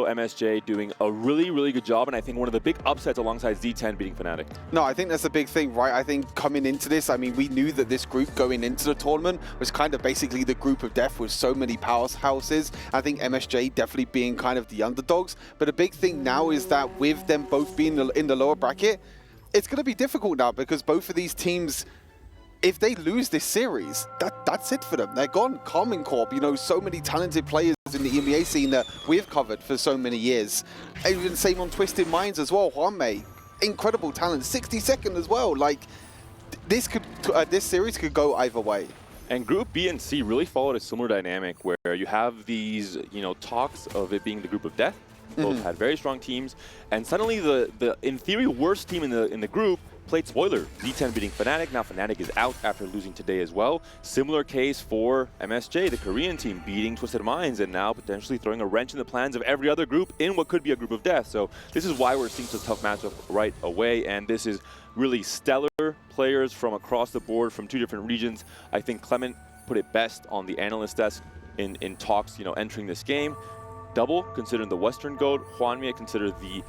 MSJ doing a really, really good job, and I think one of the big upsets alongside Z10 beating Fnatic. No, I think that's a big thing, right? I think coming into this, I mean, we knew that this group going into the tournament was kind of basically the group of death with so many powerhouses. I think MSJ definitely being kind of the underdogs. But a big thing now is that with them both being in the lower bracket, it's going to be difficult now because both of these teams, if they lose this series, that's it for them. They're gone. Karmine Corp, you know, so many talented players in the EMEA scene that we've covered for so many years. Even same on Twisted Minds as well. Juanmei, incredible talent. 62nd as well. Like, this series could go either way. And Group B and C really followed a similar dynamic where you have these, you know, talks of it being the group of death. Both had very strong teams, and suddenly the in theory worst team in the group played spoiler. Z10 beating Fnatic. Now Fnatic is out after losing today as well. Similar case for MSJ, the Korean team, beating Twisted Minds and now potentially throwing a wrench in the plans of every other group in what could be a group of death. So this is why we're seeing such a tough matchup right away, and this is really stellar players from across the board from two different regions. I think Clement put it best on the analyst desk in talks, you know, entering this game. Double considered the Western GOAT, Juanmei considered the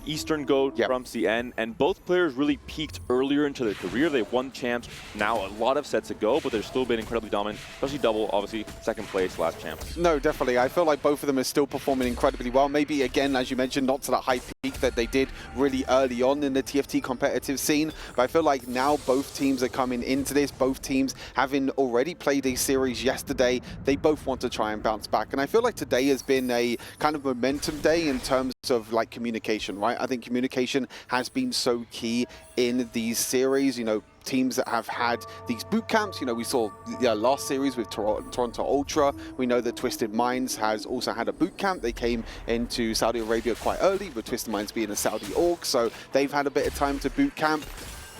Eastern GOAT from CN, and both players really peaked earlier into their career. They've won champs now a lot of sets ago, but they've still been incredibly dominant, especially Double, obviously, second place, last champ. No, definitely. I feel like both of them are still performing incredibly well. Maybe, again, as you mentioned, not to that high peak that they did really early on in the TFT competitive scene, but I feel like now both teams are coming into this, both teams having already played a series yesterday, they both want to try and bounce back. And I feel like today has been a kind of momentum day in terms of like communication, right? I think communication has been so key in these series. You know, teams that have had these boot camps, you know, we saw the last series with Toronto Ultra. We know that Twisted Minds has also had a boot camp. They came into Saudi Arabia quite early, with Twisted Minds being a Saudi org, so they've had a bit of time to boot camp.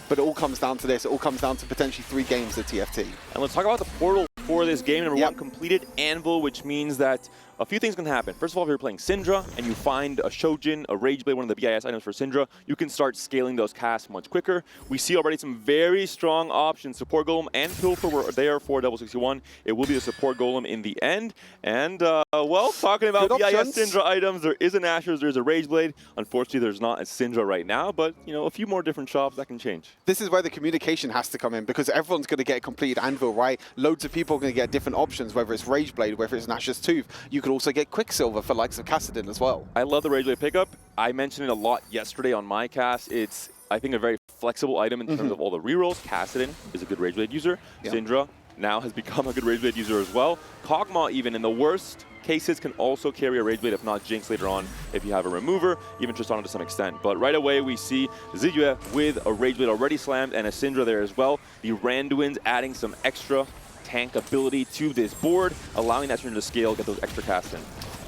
But it all comes down to this. It all comes down to potentially 3 games at TFT. And let's talk about the portal for this game. Number one, completed Anvil, which means that a few things can happen. First of all, if you're playing Syndra and you find a Shojin, a Rageblade, one of the BIS items for Syndra, you can start scaling those casts much quicker. We see already some very strong options. Support Golem and Pilfer were there for Double 61. It will be the Support Golem in the end. And, well, talking about BIS Syndra items, there is an Asher's, there's a Rageblade. Unfortunately, there's not a Syndra right now, but, you know, a few more different shops, that can change. This is where the communication has to come in, because everyone's going to get a completed Anvil, right? Loads of people are going to get different options, whether it's Rageblade, whether it's Nash's Tooth. You could also get Quicksilver for likes of Kassadin as well. I love the Rageblade pickup. I mentioned it a lot yesterday on my cast. It's, I think, a very flexible item in terms of all the rerolls. Kassadin is a good Rageblade user. Syndra now has become a good Rageblade user as well. Kog'Maw, even in the worst cases, can also carry a Rageblade, if not Jinx later on, if you have a remover, even Tristana to some extent. But right away, we see Zidue with a Rageblade already slammed and a Syndra there as well. The Randuin's adding some extra tank ability to this board, allowing that Syndra to scale, get those extra casts in.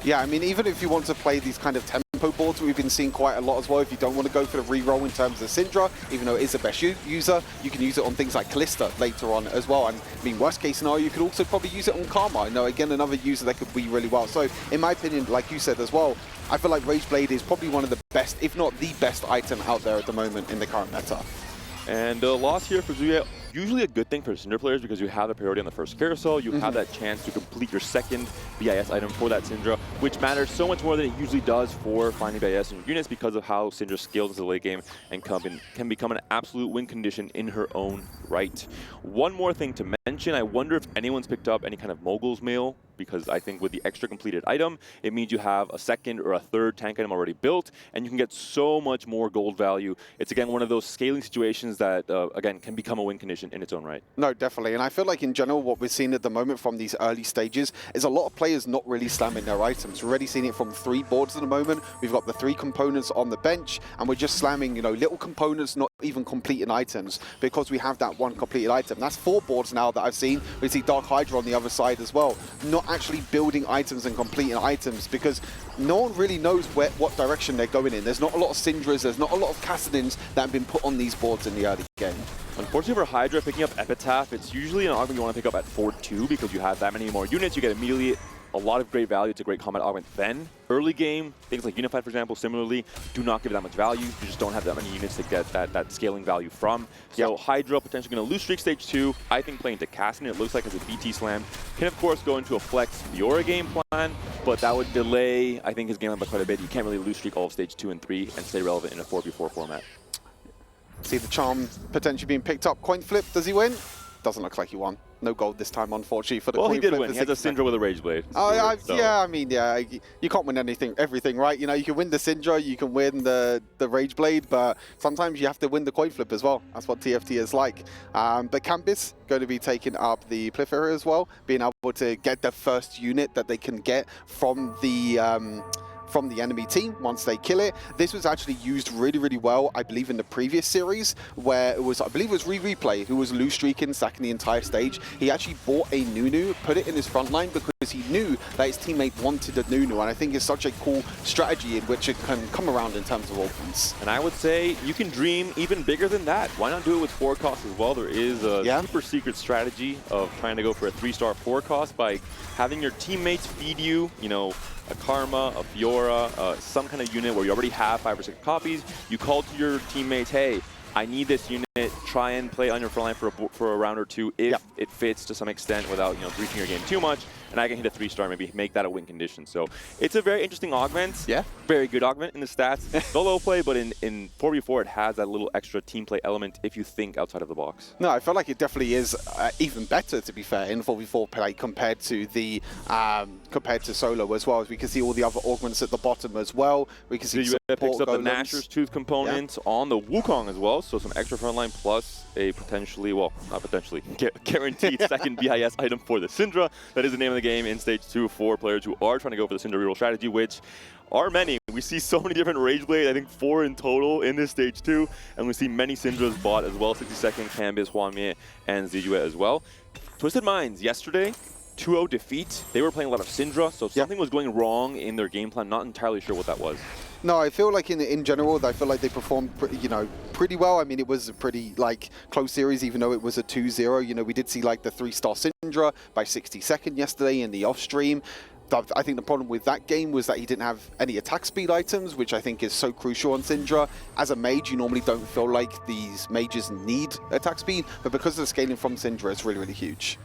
Yeah, I mean, even if you want to play these kind of tempo boards, we've been seeing quite a lot as well. If you don't want to go for the reroll in terms of Syndra, even though it is the best user, you can use it on things like Kalista later on as well. And I mean, worst case scenario, you could also probably use it on Karma. You know, again, another user that could be really well. So, in my opinion, like you said as well, I feel like Rageblade is probably one of the best, if not the best item out there at the moment in the current meta. And a loss here for Zidue. Usually a good thing for Syndra players because you have the priority on the first carousel. You have that chance to complete your second BIS item for that Syndra, which matters so much more than it usually does for finding BIS in your units because of how Syndra scales into the late game and can become an absolute win condition in her own right. One more thing to mention, I wonder if anyone's picked up any kind of Mogul's Mail, because I think with the extra completed item, it means you have a second or a third tank item already built, and you can get so much more gold value. It's, again, one of those scaling situations that, again, can become a win condition in its own right. No, definitely. And I feel like, in general, what we're seeing at the moment from these early stages is a lot of players not really slamming their items. We're already seeing it from 3 boards at the moment. We've got the 3 components on the bench, and we're just slamming, you know, little components, not even completing items, because we have that one completed item. That's 4 boards now that I've seen. We see Dark Hydra on the other side as well. Not actually building items and completing items, because no one really knows what direction they're going in. There's not a lot of Syndras, there's not a lot of Kassadins that have been put on these boards in the early game. Unfortunately for Hydra, picking up Epitaph, it's usually an argument you want to pick up at 4-2 because you have that many more units. You get immediately a lot of great value. It's a great combat augment. Then, early game, things like Unified, for example, similarly, do not give that much value. You just don't have that many units to get that scaling value from. So Hydra potentially going to lose streak stage 2. I think playing to Cassidy, it looks like as a BT slam, can of course go into a flex Fiora game plan, but that would delay, I think, his game plan by quite a bit. You can't really lose streak all of stage 2 and 3 and stay relevant in a 4v4 format. See the charm potentially being picked up. Coin flip, does he win? Doesn't look like he won. No gold this time, unfortunately, for the coin flip. Well, he did win. He has a Syndra with a Rage Blade. Oh, yeah, I mean, yeah, you can't win everything, right? You know, you can win the Syndra, you can win the Rage Blade, but sometimes you have to win the coin flip as well. That's what TFT is like. But Campus going to be taking up the Pliff area as well, being able to get the first unit that they can get from the enemy team once they kill it. This was actually used really, really well, I believe, in the previous series, where it was, I believe it was Replay, who was loose streaking, stacking the entire stage. He actually bought a Nunu, put it in his front line because he knew that his teammate wanted a Nunu, and I think it's such a cool strategy in which it can come around in terms of offense. And I would say you can dream even bigger than that. Why not do it with 4 costs as well? There is a super secret strategy of trying to go for a 3-star 4 cost by having your teammates feed you, you know, a Karma, a Fiora, some kind of unit where you already have 5 or 6 copies. You call to your teammates, hey, I need this unit. Try and play on your front line for a round or 2 if it fits to some extent without, you know, breaching your game too much. And I can hit a 3-star, maybe make that a win condition. So it's a very interesting augment. Yeah. Very good augment in the stats. Solo play, but in 4v4, it has that little extra team play element if you think outside of the box. No, I feel like it definitely is even better, to be fair, in 4v4 play compared to the solo as well. As we can see all the other augments at the bottom as well. We can see it picks up the Nashor's Tooth component on the Wukong as well. So some extra frontline plus a potentially, well, not potentially, guaranteed second BIS item for the Syndra. That is the name of the game in stage 2 for players who are trying to go for the Syndra reroll strategy, which are many. We see so many different Rage Blade, I think 4 in total in this stage 2, and we see many Syndras bought as well, 60-second, Canvas, Huanmie, and Zijue as well. Twisted Minds, yesterday, 2-0 defeat. They were playing a lot of Syndra, so something was going wrong in their game plan. Not entirely sure what that was. No, I feel like in general, I feel like they performed, pretty well. I mean, it was a pretty close series, even though it was a 2-0. You know, we did see like the 3-star Syndra by 60-second yesterday in the off stream. I think the problem with that game was that he didn't have any attack speed items, which I think is so crucial on Syndra. As a mage, you normally don't feel like these mages need attack speed, but because of the scaling from Syndra, it's really, really huge.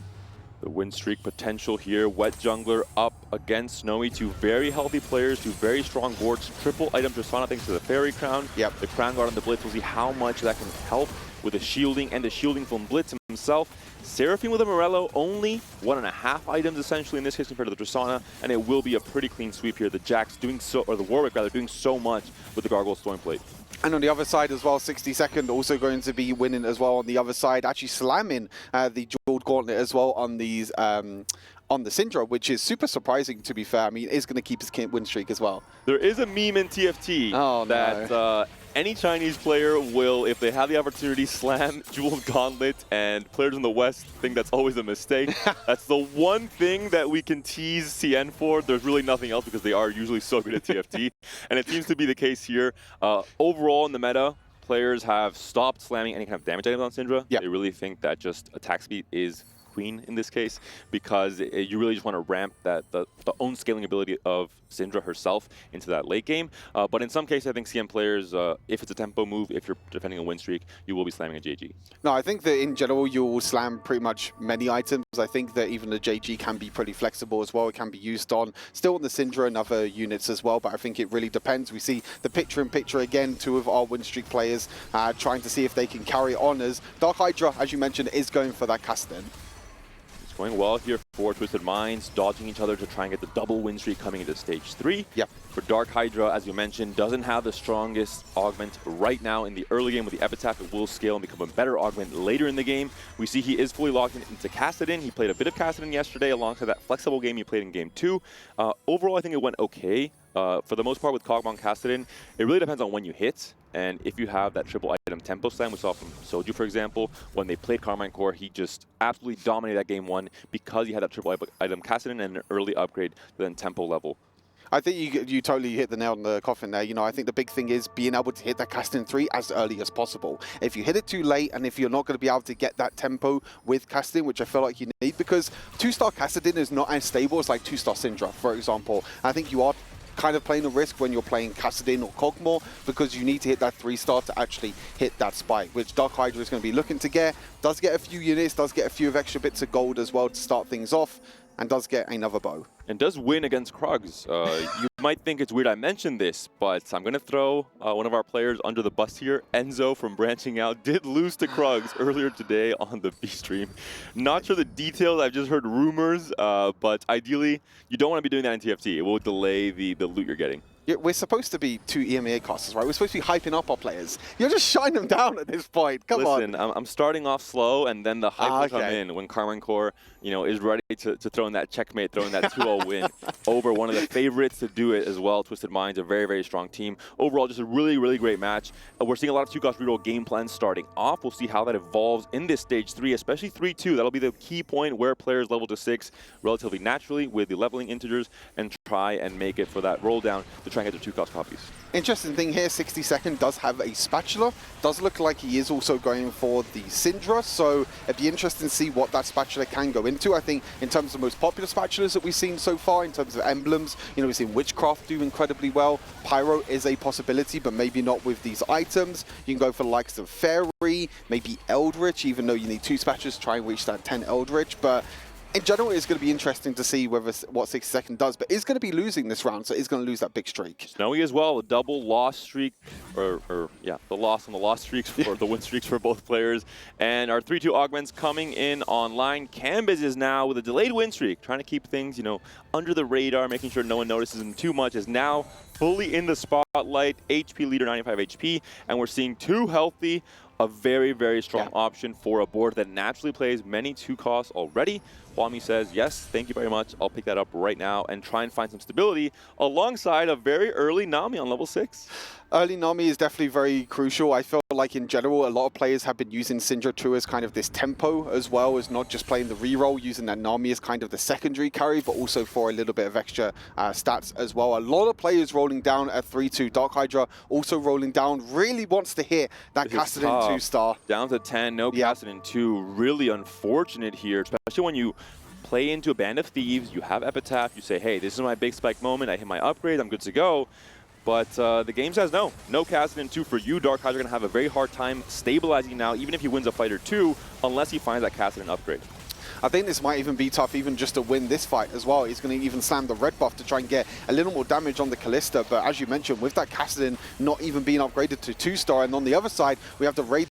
The win streak potential here. Wet Jungler up against Snowy. 2 very healthy players, 2 very strong boards. Triple item Tristana thanks to the Fairy Crown. The Crown Guard on the Blitz. We'll see how much that can help with the shielding and the shielding from Blitz himself. Seraphine with a Morello, only 1.5 items essentially in this case compared to the Tristana, and it will be a pretty clean sweep here. The Jax doing so, or the Warwick rather, doing so much with the Gargoyle Stormplate. And on the other side as well, 60-second also going to be winning as well on the other side, actually slamming the Jeweled Gauntlet as well on these on the Syndra, which is super surprising, to be fair. I mean, it is going to keep his win streak as well. There is a meme in TFT that any Chinese player will, if they have the opportunity, slam Jeweled Gauntlet, and players in the West think that's always a mistake. That's the one thing that we can tease CN for. There's really nothing else because they are usually so good at TFT, and it seems to be the case here. Overall in the meta, players have stopped slamming any kind of damage items on Syndra. They really think that just attack speed is queen in this case, because you really just want to ramp that the own scaling ability of Syndra herself into that late game. But in some cases, I think CM players, if it's a tempo move, if you're defending a win streak, you will be slamming a JG. No, I think that in general, you will slam pretty much many items. I think that even the JG can be pretty flexible as well. It can be used on, still on the Syndra and other units as well, but I think it really depends. We see the picture-in-picture again, 2 of our win streak players trying to see if they can carry on, as Dark Hydra, as you mentioned, is going for that Kasten. Going well here for Twisted Minds, dodging each other to try and get the double win streak coming into stage 3. For Dark Hydra, as you mentioned, doesn't have the strongest augment right now in the early game with the Epitaph. It will scale and become a better augment later in the game. We see he is fully locked into Kassadin. He played a bit of Kassadin yesterday alongside that flexible game he played in game 2. Overall, I think it went okay. For the most part with Kog'Maw and Kassadin, it really depends on when you hit. And if you have that triple item tempo slam, we saw from Soju, for example, when they played Karmine Core, he just absolutely dominated that game 1 because he had that triple item Kassadin and an early upgrade to the tempo level. I think you totally hit the nail on the coffin there. You know, I think the big thing is being able to hit that casting 3 as early as possible. If you hit it too late, and if you're not going to be able to get that tempo with casting, which I feel like you need, because 2-star Kassadin is not as stable as like 2-star Syndra, for example. I think you are kind of playing a risk when you're playing Kassadin or Kog'Maw, because you need to hit that 3-star to actually hit that spike, which Dark Hydra is going to be looking to get. Does get a few units, does get a few extra bits of gold as well to start things off, and does get another bow. And does win against Krugs. You might think it's weird I mentioned this, but I'm going to throw one of our players under the bus here. Enzo from Branching Out did lose to Krugs earlier today on the B stream. Not sure the details, I've just heard rumors, but ideally, you don't want to be doing that in TFT. It will delay the loot you're getting. Yeah, we're supposed to be 2 EMEA casters, right? We're supposed to be hyping up our players. You're just shutting them down at this point. Come on. Listen, I'm starting off slow, and then the hype will come in when Karmine Core, you know, is ready to throw in that checkmate, throw in that 2-0 win over one of the favorites to do it as well. Twisted Minds, a very, very strong team. Overall, just a really, really great match. We're seeing a lot of 2-cost reroll game plans starting off. We'll see how that evolves in this stage 3, especially 3-2. That'll be the key point where players level to 6 relatively naturally with the leveling integers and try and make it for that roll down to try and get their 2-cost copies. Interesting thing here, 60second does have a spatula. Does look like he is also going for the Syndra, so it'd be interesting to see what that spatula can go into. I think in terms of the most popular spatulas that we've seen so far, in terms of emblems, you know, we've seen Witchcraft do incredibly well. Pyro is a possibility, but maybe not with these items. You can go for the likes of Fairy, maybe Eldritch, even though you need 2 spatulas to try and reach that 10 Eldritch, but in general, it's going to be interesting to see what 60second does, but is going to be losing this round, so he's going to lose that big streak. Snowy as well, a double loss streak, yeah, the loss on the loss streaks for the win streaks for both players. And our 3-2 augments coming in online. Cambiz is now with a delayed win streak, trying to keep things, you know, under the radar, making sure no one notices him too much, is now fully in the spotlight, HP leader, 95 HP, and we're seeing 2 healthy, a very, very strong option for a board that naturally plays many 2 costs already. Kwame says, yes, thank you very much. I'll pick that up right now and try and find some stability alongside a very early Nami on level 6. Early Nami is definitely very crucial. I feel like in general, a lot of players have been using Syndra 2 as kind of this tempo, as well as not just playing the reroll, using that Nami as kind of the secondary carry, but also for a little bit of extra stats as well. A lot of players rolling down at 3-2. Dark Hydra also rolling down, really wants to hit that Kassadin 2-star. Down to 10, no Kassadin 2. Really unfortunate here, especially when you play into a Band of Thieves, you have Epitaph, you say, hey, this is my big spike moment, I hit my upgrade, I'm good to go. But the game says no. No Kassadin 2 for you. Dark Hydra going to have a very hard time stabilizing now, even if he wins a fight or 2, unless he finds that Kassadin upgrade. I think this might even be tough even just to win this fight as well. He's going to even slam the red buff to try and get a little more damage on the Callista. But as you mentioned, with that Kassadin not even being upgraded to 2-star, and on the other side, we have the Rage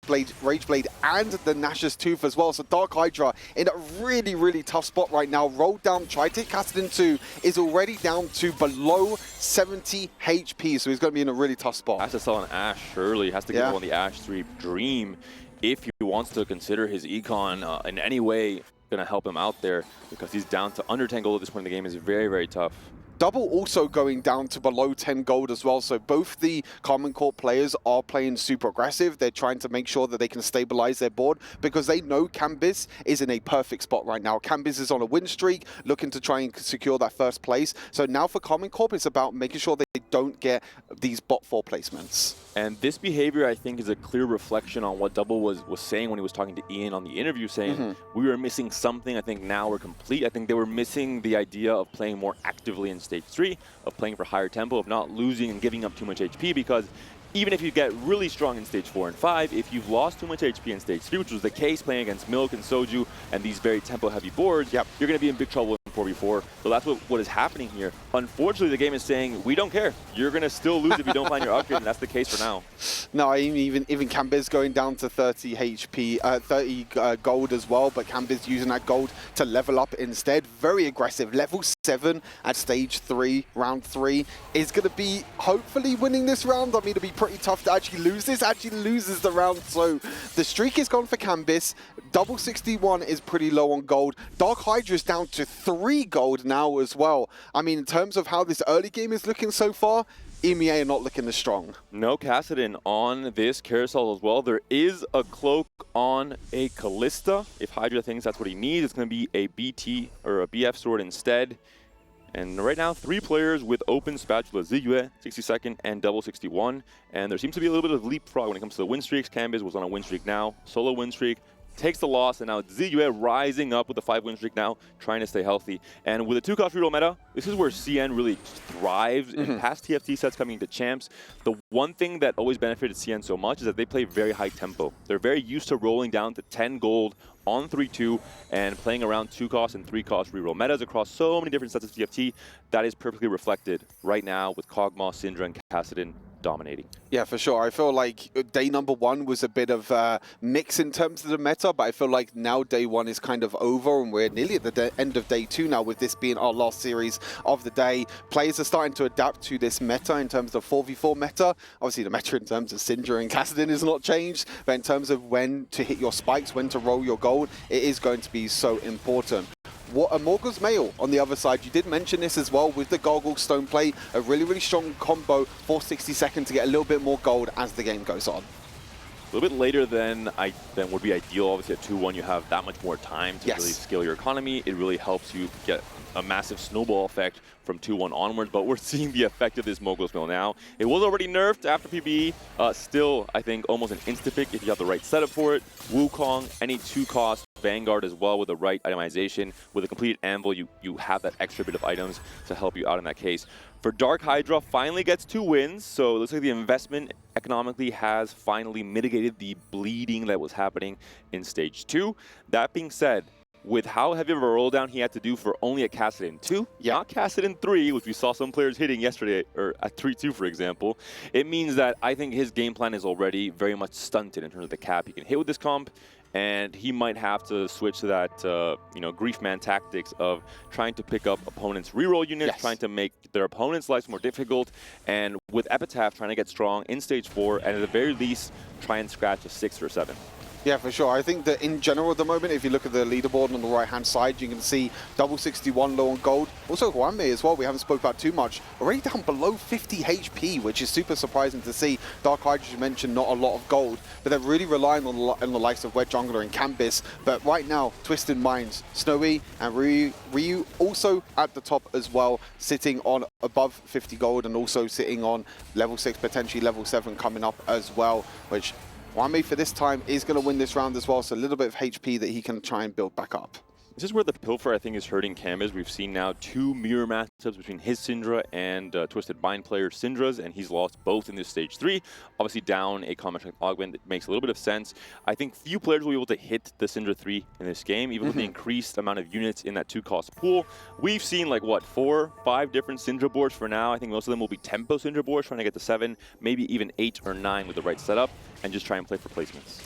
Blade and the Nash's Tooth as well. So Dark Hydra in a really, really tough spot right now. Rolled down, tried to hit Kassadin 2, is already down to below 70 HP. So he's going to be in a really tough spot. Has to sell an Ashe early. Has to get on the Ashe 3 Dream if he wants to consider his econ in any way going to help him out there, because he's down to under 10 gold at this point in the game. Is very, very tough. Double also going down to below 10 gold as well. So both the Common Corp players are playing super aggressive. They're trying to make sure that they can stabilize their board, because they know Cambiz is in a perfect spot right now. Cambiz is on a win streak, looking to try and secure that first place. So now for Common Corp, it's about making sure they don't get these bot 4 placements. And this behavior, I think, is a clear reflection on what Double was saying when he was talking to Ian on the interview, saying we were missing something. I think now we're complete. I think they were missing the idea of playing more actively in Stage 3, of playing for higher tempo, of not losing and giving up too much HP, because even if you get really strong in Stage 4 and 5, if you've lost too much HP in Stage 3, which was the case playing against Milk and Soju and these very tempo-heavy boards, you're going to be in big trouble in 4v4. So that's what is happening here. Unfortunately, the game is saying, we don't care. You're going to still lose if you don't find your upgrade, and that's the case for now. No, even Cambiz going down to 30 HP, 30 gold as well, but Cambiz using that gold to level up instead. Very aggressive. Level 7 at Stage 3, round 3, is going to be hopefully winning this round. I mean, it'll be pretty tough to actually lose this. Actually loses the round, so the streak is gone for Cambiz. Double 61 is pretty low on gold. Dark Hydra is down to 3 gold now as well. I mean, in terms of how this early game is looking so far, EMEA are not looking as strong. No Kassadin on this carousel as well. There is a cloak on a Callista. If Hydra thinks that's what he needs, it's going to be a BT or a BF sword instead. And right now, 3 players with open spatula, Ziyue, 62nd, and Double 61. And there seems to be a little bit of leapfrog when it comes to the win streaks. Kambiz was on a win streak now, solo win streak, takes the loss, and now Ziyue rising up with a 5-win streak now, trying to stay healthy. And with a 2-cost reroll meta, this is where CN really thrives in past TFT sets coming into champs. The one thing that always benefited CN so much is that they play very high tempo. They're very used to rolling down to 10 gold on 3-2 and playing around 2-cost and 3-cost reroll metas across so many different sets of TFT. That is perfectly reflected right now with Kog'Maw, Syndra, and Kassadin dominating. Yeah, for sure. I feel like day number 1 was a bit of a mix in terms of the meta, but I feel like now day 1 is kind of over and we're nearly at the end of day 2 now, with this being our last series of the day. Players are starting to adapt to this meta in terms of 4v4 meta. Obviously the meta in terms of Syndra and Kassadin is not changed, but in terms of when to hit your spikes, when to roll your gold, it is going to be so important. What a Morgul's Mail on the other side, you did mention this as well with the Gargle Stone Plate, a really strong combo for 62nd to get a little bit more gold as the game goes on. A little bit later than would be ideal. Obviously at 2-1 you have that much more time to really scale your economy. It really helps you get a massive snowball effect from 2-1 onwards, but we're seeing the effect of this Mogul's Mill now. It was already nerfed after PBE. Still, I think, almost an insta-pick if you have the right setup for it. Wukong, any 2-cost Vanguard as well with the right itemization. With a completed Anvil, you have that extra bit of items to help you out in that case. For Dark Hydra, finally gets 2 wins, so it looks like the investment economically has finally mitigated the bleeding that was happening in Stage 2. That being said, with how heavy of a roll down he had to do for only a Kassadin 2, not Kassadin 3, which we saw some players hitting yesterday, or at 3-2 for example, it means that I think his game plan is already very much stunted in terms of the cap he can hit with this comp, and he might have to switch to that Grief Man tactics of trying to pick up opponents' reroll units, trying to make their opponents' lives more difficult, and with Epitaph trying to get strong in Stage 4, and at the very least, try and scratch a 6 or 7. Yeah, for sure. I think that in general at the moment, if you look at the leaderboard on the right-hand side, you can see Double 61 low on gold. Also Huanmei as well, we haven't spoke about too much. Already down below 50 HP, which is super surprising to see. Dark Hydra, you mentioned, not a lot of gold, but they're really relying on the likes of Wedge Jungler and Kambiz. But right now, Twisted Minds, Snowy and Ryu also at the top as well, sitting on above 50 gold and also sitting on level 6, potentially level 7 coming up as well, which Huanmei for this time is going to win this round as well, so a little bit of HP that he can try and build back up. This is where the Pilfer, I think, is hurting Kambiz. We've seen now 2 mirror matchups between his Syndra and Twisted Mind player Syndra's, and he's lost both in this Stage 3. Obviously down a combat strength augment, that makes a little bit of sense. I think few players will be able to hit the Syndra 3 in this game, even with the increased amount of units in that 2-cost pool. We've seen like, what, 4, 5 different Syndra boards for now. I think most of them will be tempo Syndra boards, trying to get to 7, maybe even 8 or 9 with the right setup, and just try and play for placements.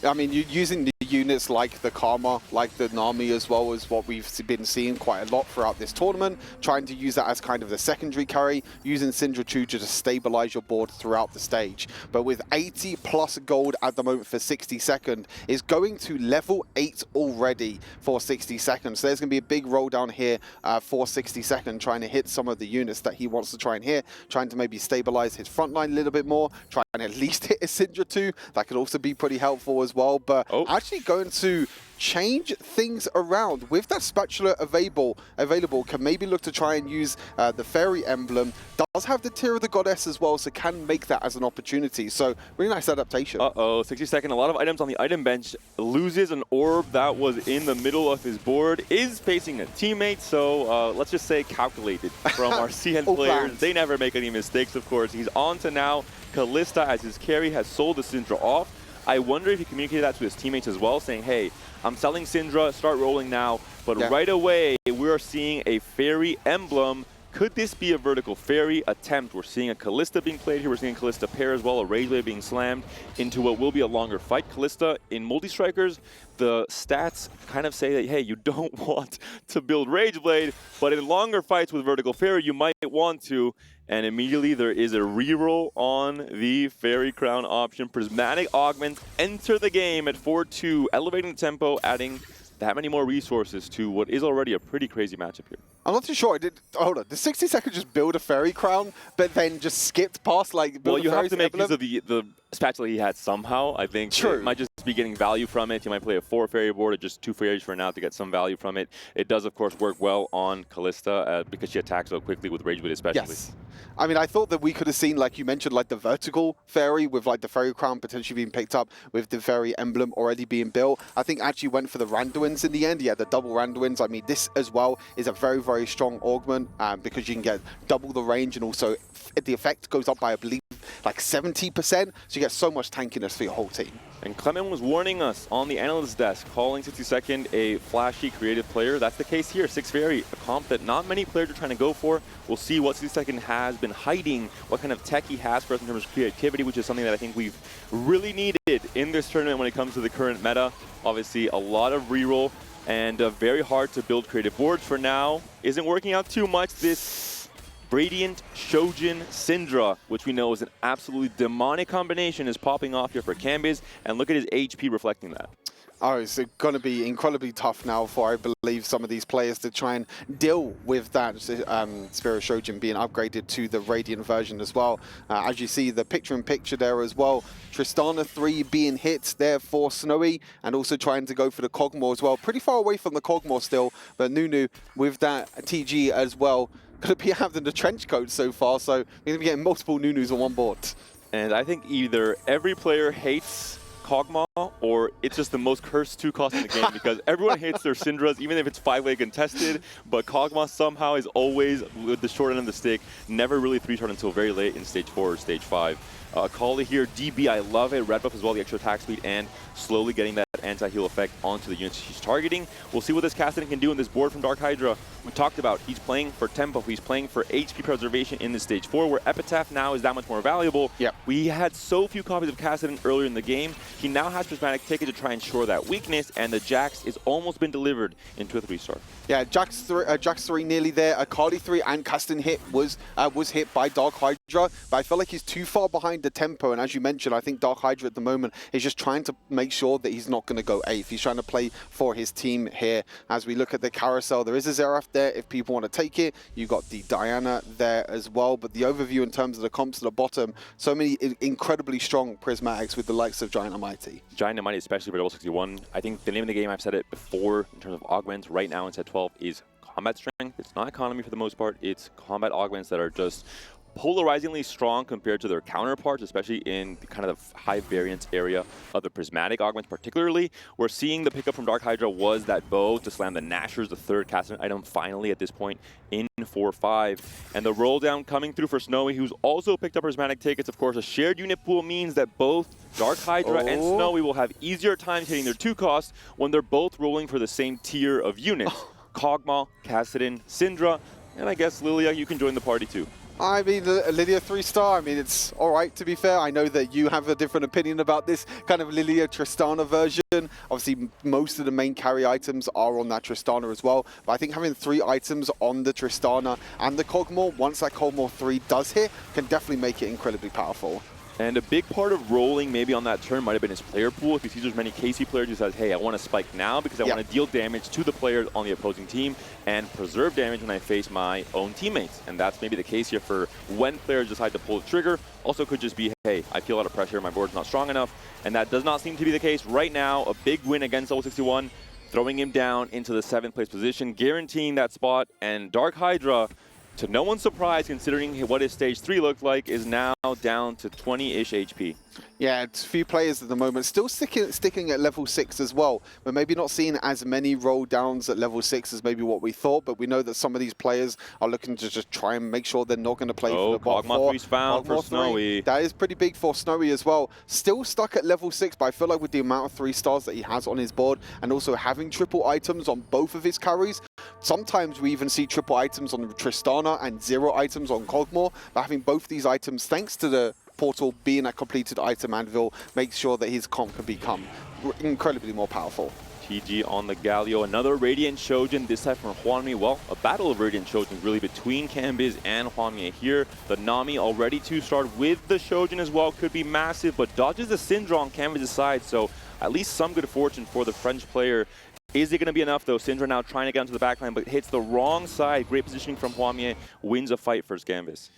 I mean, using the units like the Karma, like the Nami as well, is what we've been seeing quite a lot throughout this tournament, trying to use that as kind of the secondary carry, using Syndra 2 to just stabilize your board throughout the stage. But with 80 plus gold at the moment for 62nd, is going to level 8 already for 62nd. So there's going to be a big roll down here for 62nd, trying to hit some of the units that he wants to try and hit, trying to maybe stabilize his front line a little bit more, try and at least hit a Syndra 2. That could also be pretty helpful as well, but actually going to change things around with that spatula available, can maybe look to try and use the fairy emblem. Does have the Tear of the Goddess as well, so can make that as an opportunity. So really nice adaptation. 62nd, a lot of items on the item bench, loses an orb that was in the middle of his board, is facing a teammate, so let's just say calculated from our CN players. Planned. They never make any mistakes, of course. He's on to now Kalista as his carry has sold the Syndra off. I wonder if he communicated that to his teammates as well, saying, hey, I'm selling Syndra, start rolling now. But right away, we are seeing a fairy emblem. Could this be a vertical fairy attempt? We're seeing a Kalista being played here. We're seeing a Kalista pair as well, a Rage Blade being slammed into what will be a longer fight. Kalista in multi-strikers, the stats kind of say that, hey, you don't want to build Rage Blade, but in longer fights with vertical fairy, you might want to. And immediately there is a reroll on the Fairy Crown option. Prismatic Augments enter the game at 4-2, elevating the tempo, adding that many more resources to what is already a pretty crazy matchup here. I'm not too sure. I did. Hold on. The 60-second just build a fairy crown, but then just skipped past like. Well, you have to make use of the spatula he had somehow. I think True. It might just be getting value from it. You might play a 4 fairy board or just 2 fairies for now to get some value from it. It does, of course, work well on Kalista because she attacks so quickly with Rage Blade especially. Yes. I mean, I thought that we could have seen, like you mentioned, like the vertical fairy with like the fairy crown potentially being picked up with the fairy emblem already being built. I think actually went for the Randuins in the end. Yeah, the double Randuins. I mean, this as well is a very, very strong augment because you can get double the range and also the effect goes up by, I believe, like 70%. So you get so much tankiness for your whole team. And Clement was warning us on the analyst desk, calling 60-second a flashy, creative player. That's the case here. 6 fairy, a comp that not many players are trying to go for. We'll see what 60-second has been hiding, what kind of tech he has for us in terms of creativity, which is something that I think we've really needed in this tournament when it comes to the current meta. Obviously, a lot of reroll and very hard to build creative boards for now. Isn't working out too much. This Radiant Shojin Syndra, which we know is an absolutely demonic combination, is popping off here for Kambiz, and look at his HP reflecting that. Oh, it's going to be incredibly tough now for, I believe, some of these players to try and deal with that Spirit Shojin being upgraded to the Radiant version as well. As you see, the picture-in-picture there as well. Tristana 3 being hit there for Snowy, and also trying to go for the Kog'Maw as well. Pretty far away from the Kog'Maw still, but Nunu with that TG as well. Going to be having the trench coat so far, so we're going to be getting multiple Nunus on one board. And I think either every player hates Kog'Maw, or it's just the most cursed 2-cost in the game because everyone hates their Syndras, even if it's 5-way contested, but Kog'Maw somehow is always with the short end of the stick, never really 3-shot until very late in stage 4 or stage 5. Kali here, DB, I love it. Red buff as well, the extra attack speed, and slowly getting that anti-heal effect onto the units she's targeting. We'll see what this Kassadin can do in this board from Dark Hydra. We talked about he's playing for tempo, he's playing for HP preservation in the stage 4, where Epitaph now is that much more valuable. Yep. We had so few copies of Kassadin earlier in the game. He now has Prismatic Ticket to try and shore that weakness, and the Jax is almost been delivered into a 3-star. Yeah, Jax 3 nearly there. Akali 3 and Kassadin hit was hit by Dark Hydra, but I feel like he's too far behind the tempo, and as you mentioned, I think Dark Hydra at the moment is just trying to make sure that he's not going to go 8th. He's trying to play for his team here. As we look at the carousel, there is a Xerath there if people want to take it. You got the Diana there as well, but the overview in terms of the comps at the bottom, so many incredibly strong prismatics with the likes of Giant and Mighty. Giant and Mighty, especially for level 61. I think the name of the game, I've said it before, in terms of augments right now in set 12 is combat strength. It's not economy for the most part. It's combat augments that are just polarizingly strong compared to their counterparts, especially in the kind of high variance area of the prismatic augments particularly. We're seeing the pickup from Dark Hydra was that bow to slam the Nashers, the 3rd Kassadin item finally at this point in 4-5. And the roll down coming through for Snowy, who's also picked up prismatic tickets. Of course, a shared unit pool means that both Dark Hydra and Snowy will have easier times hitting their 2 costs when they're both rolling for the same tier of units. Kog'Maw, Kassadin, Syndra, and I guess Lilia, you can join the party too. I mean, Lilia 3-star, I mean, it's all right, to be fair. I know that you have a different opinion about this kind of Lilia Tristana version. Obviously, most of the main carry items are on that Tristana as well. But I think having 3 items on the Tristana and the Kog'Maw, once that Kog'Maw 3 does hit, can definitely make it incredibly powerful. And a big part of rolling maybe on that turn might have been his player pool. If you see there's many KC players who says, hey, I want to spike now because I want to deal damage to the players on the opposing team and preserve damage when I face my own teammates. And that's maybe the case here for when players decide to pull the trigger. Also could just be, hey, I feel a lot of pressure, my board's not strong enough. And that does not seem to be the case right now. A big win against level 61, throwing him down into the 7th place position, guaranteeing that spot. And Dark Hydra, to no one's surprise, considering what his stage 3 looked like, is now down to 20-ish HP. Yeah, it's a few players at the moment. Still sticking at level 6 as well. We're maybe not seeing as many roll downs at level 6 as maybe what we thought, but we know that some of these players are looking to just try and make sure they're not going to play for the bot 4. Kog'Maw 3's found for Snowy. That is pretty big for Snowy as well. Still stuck at level 6, but I feel like with the amount of 3-stars that he has on his board and also having triple items on both of his carries, sometimes we even see triple items on Tristana and 0 items on Kog'Maw. But having both these items, thanks to the portal being a completed item anvil, makes sure that his comp can become incredibly more powerful. TG on the Galio, another Radiant Shojin, this time from Hwanmi. Well, a battle of Radiant Shojins really between Kambiz and Hwanmi here. The Nami already 2-starred with the Shojin as well, could be massive, but dodges the Syndra on Kambiz's side, so at least some good fortune for the French player Is it going to be enough, though? Syndra now trying to get onto the backline, but hits the wrong side. Great positioning from Hwamie, wins a fight first Gambis.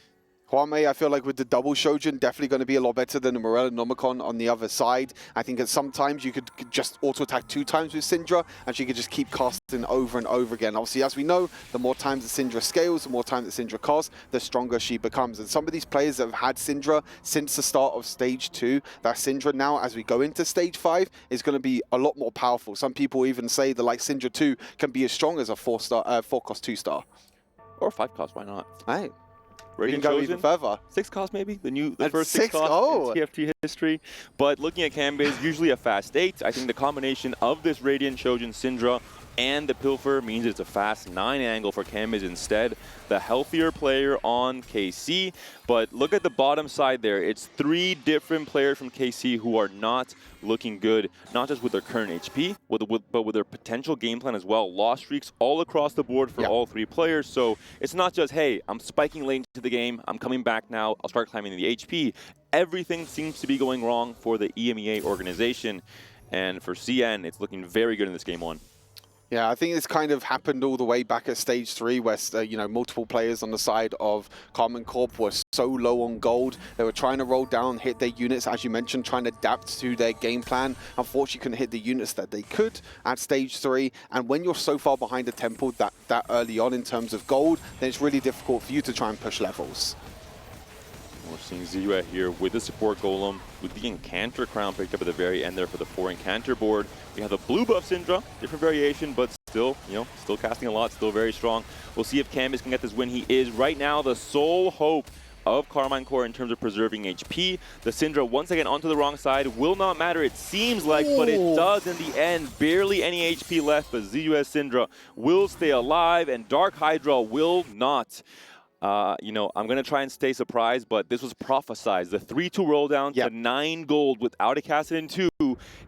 Hwamie, I feel like with the double Shojin, definitely going to be a lot better than the Morella Nomicon on the other side. I think at sometimes you could just auto-attack 2 times with Syndra, and she could just keep casting over and over again. Obviously, as we know, the more times the Syndra scales, the more times the Syndra casts, the stronger she becomes. And some of these players that have had Syndra since the start of Stage 2, that Syndra now, as we go into Stage 5, is going to be a lot more powerful. Some people even say that like Syndra 2 can be as strong as a 4-cost 2-star. Or 5-cost, why not? Right. Radiant can go Chosen, even further. 6-cost maybe, the first 6 6-cost in TFT history. But looking at Kambiz, usually a fast 8. I think the combination of this Radiant Chosen Syndra and the Pilfer means it's a fast 9 angle for Kambiz instead. The healthier player on KC. But look at the bottom side there. It's 3 different players from KC who are not looking good, not just with their current HP, but with their potential game plan as well. Loss streaks all across the board for all 3 players. So it's not just, hey, I'm spiking late into the game, I'm coming back now, I'll start climbing the HP. Everything seems to be going wrong for the EMEA organization. And for CN, it's looking very good in this game 1. Yeah, I think it's kind of happened all the way back at Stage 3 where, multiple players on the side of Karmine Corp were so low on gold. They were trying to roll down, hit their units, as you mentioned, trying to adapt to their game plan. Unfortunately, couldn't hit the units that they could at Stage 3. And when you're so far behind the temple that early on in terms of gold, then it's really difficult for you to try and push levels. We're seeing Ziyue here with the support golem, with the Incanter crown picked up at the very end there for the 4 Incanter board. We have the blue buff Syndra, different variation, but still, still casting a lot, still very strong. We'll see if Kambiz can get this win. He is right now the sole hope of Karmine Corp in terms of preserving HP. The Syndra once again onto the wrong side. Will not matter, it seems like, but it does in the end. Barely any HP left, but Ziyue Syndra will stay alive, and Dark Hydra will not. I'm going to try and stay surprised, but this was prophesized. The 3-2 roll down to 9 gold without a cast in 2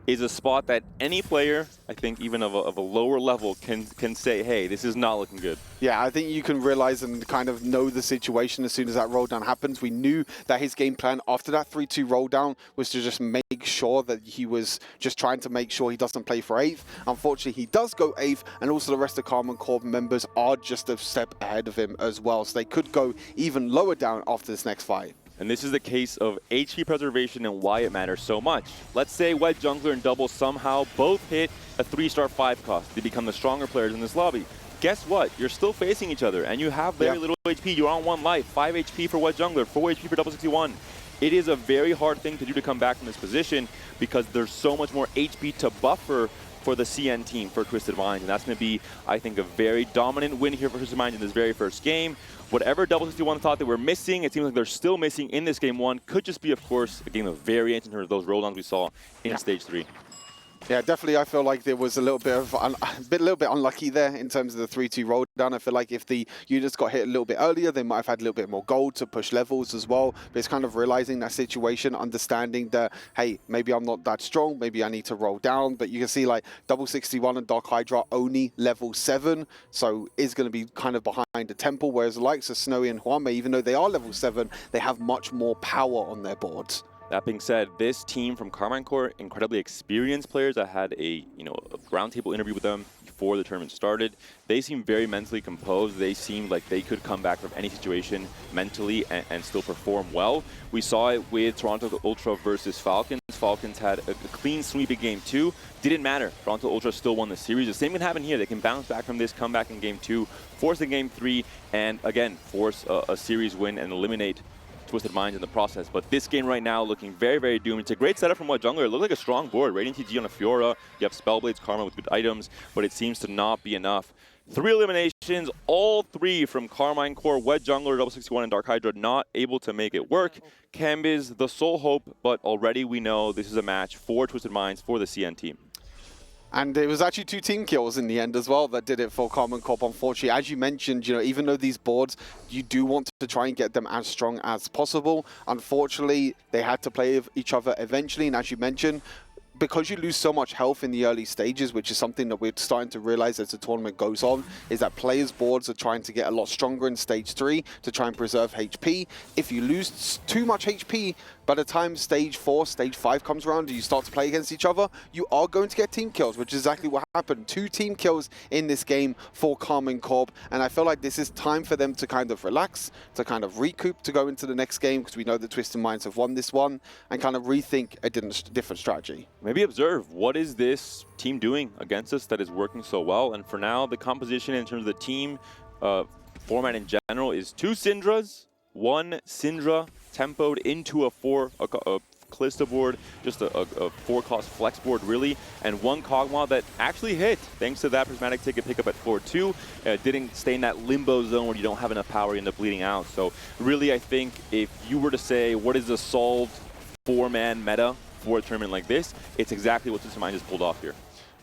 is a spot that any player, I think even of a lower level, can say, hey, this is not looking good. Yeah, I think you can realize and kind of know the situation as soon as that roll down happens. We knew that his game plan after that 3-2 roll down was to just make sure that he was just trying to make sure he doesn't play for 8th. Unfortunately, he does go 8th, and also the rest of Karmine Corp members are just a step ahead of him as well. So they could go even lower down after this next fight. And this is the case of HP preservation and why it matters so much. Let's say Wet Jungler and Double somehow both hit a 3-star 5-cost. They become the stronger players in this lobby. Guess what? You're still facing each other, and you have very little HP. You're on 1 life. 5 HP for Wet Jungler, 4 HP for Double 61. It is a very hard thing to do to come back from this position because there's so much more HP to buffer for the CN team, for Twisted Minds, and that's going to be, I think, a very dominant win here for Twisted Minds in this very first game. Whatever Double 61 thought they were missing, it seems like they're still missing in this game 1. Could just be, of course, a game of variance in terms of those rolldowns we saw in Stage 3. Yeah, definitely. I feel like there was a little bit of a little bit unlucky there in terms of the 3-2 roll down. I feel like if the units got hit a little bit earlier, they might have had a little bit more gold to push levels as well. But it's kind of realizing that situation, understanding that, hey, maybe I'm not that strong, maybe I need to roll down. But you can see like Double 61 and Dark Hydra only level 7, so is going to be kind of behind the temple. Whereas the likes of Snowy and Hwamie, even though they are level 7, they have much more power on their boards. That being said, this team from Karmine Corp, incredibly experienced players. I had a roundtable interview with them before the tournament started. They seem very mentally composed. They seemed like they could come back from any situation mentally and still perform well. We saw it with Toronto Ultra versus Falcons. Falcons had a clean sweep in game 2. Didn't matter. Toronto Ultra still won the series. The same can happen here. They can bounce back from this, come back in game 2, force in game 3, and again, force a series win and eliminate Twisted Minds in the process. But this game right now looking very, very doomed. It's a great setup from Wet Jungler. It looked like a strong board. Radiant TG on a Fiora. You have Spellblades, Karma with good items, but it seems to not be enough. 3 eliminations, all 3 from Karmine Corp, Wet Jungler, Double 61, and Dark Hydra not able to make it work. Kambiz, the sole hope, but already we know this is a match for Twisted Minds, for the CN team. And it was actually 2 team kills in the end as well that did it for Karmine Corp, unfortunately. As you mentioned, even though these boards, you do want to try and get them as strong as possible. Unfortunately, they had to play with each other eventually, and as you mentioned, because you lose so much health in the early stages, which is something that we're starting to realize as the tournament goes on, is that players' boards are trying to get a lot stronger in stage 3 to try and preserve HP. If you lose too much HP, by the time stage 4, stage 5 comes around and you start to play against each other, you are going to get team kills, which is exactly what happened. 2 team kills in this game for Karmine Corp, and I feel like this is time for them to kind of relax, to kind of recoup, to go into the next game, because we know the Twisted Minds have won this one, and kind of rethink a different strategy. Maybe observe, what is this team doing against us that is working so well? And for now, the composition in terms of the team format in general is 2 Syndras, 1 Syndra tempoed into a Kalista board, just a 4-cost flex board really, and 1 Kog'Maw that actually hit thanks to that prismatic ticket pickup at 4-2. Didn't stay in that limbo zone where you don't have enough power, you end up bleeding out. So really, I think if you were to say what is the solved 4-man meta for a tournament like this, it's exactly what Twisted Minds just pulled off here.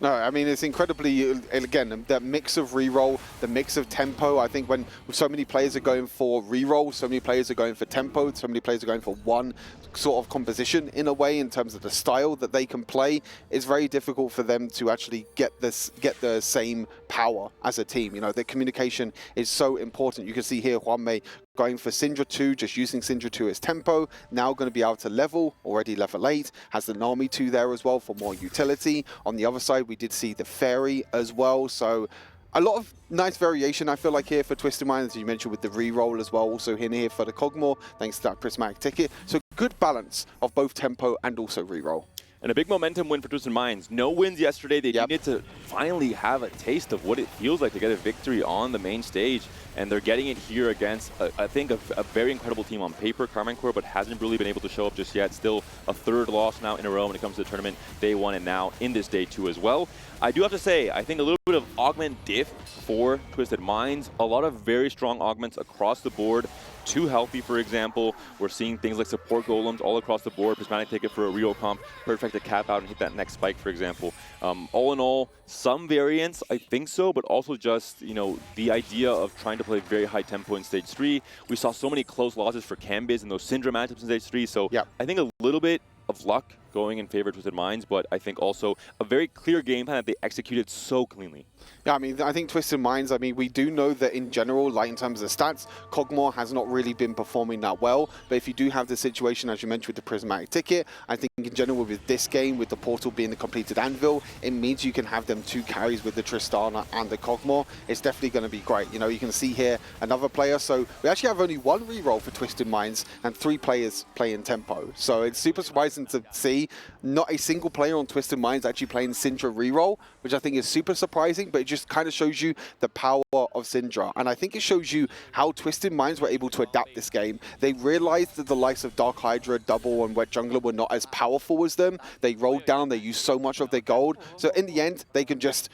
No, I mean, it's incredibly, again, that mix of reroll, the mix of tempo. I think when so many players are going for reroll, so many players are going for tempo, so many players are going for one sort of composition in a way in terms of the style that they can play, it's very difficult for them to actually get the same power as a team. You know, the communication is so important. You can see here Juanmei going for Syndra 2, just using Syndra 2 as tempo, now going to be able to level, already level 8, has the Nami 2 there as well for more utility. On the other side, we did see the Fairy as well, so a lot of nice variation, I feel like, here for Twisted Minds, as you mentioned, with the reroll as well, also in here for the Kog'Maw, thanks to that prismatic ticket. So good balance of both tempo and also reroll. And a big momentum win for Twisted Minds. No wins yesterday. They needed to finally have a taste of what it feels like to get a victory on the main stage. And they're getting it here against, I think, a very incredible team on paper, Karmine Corp, but hasn't really been able to show up just yet. Still a 3rd loss now in a row when it comes to the tournament. Day 1 and now in this day 2 as well. I do have to say, I think a little bit of augment diff for Twisted Minds. A lot of very strong augments across the board. 2 healthy, for example. We're seeing things like support golems all across the board. Prismatic ticket for a real comp. Perfect to cap out and hit that next spike, for example. All in all, some variance, I think so, but also just, you know, the idea of trying to play very high tempo in stage 3. We saw so many close losses for Cambiz and those Syndra matchups in stage 3. So I think a little bit of luck going in favor of Twisted Minds, but I think also a very clear game plan that they executed so cleanly. Yeah, I mean, I think Twisted Minds, I mean, we do know that in general, like in terms of the stats, Kog'Maw has not really been performing that well. But if you do have the situation, as you mentioned, with the prismatic ticket, I think in general with this game, with the portal being the completed anvil, it means you can have them 2 carries with the Tristana and the Kog'Maw. It's definitely going to be great. You know, you can see here another player. So we actually have only 1 reroll for Twisted Minds and 3 players playing tempo. So it's super surprising to see not a single player on Twisted Minds actually playing Syndra reroll, which I think is super surprising, but it just kind of shows you the power of Syndra. And I think it shows you how Twisted Minds were able to adapt this game. They realized that the likes of Dark Hydra, Double, and Wet Jungler were not as powerful as them. They rolled down, they used so much of their gold. So in the end, they can just,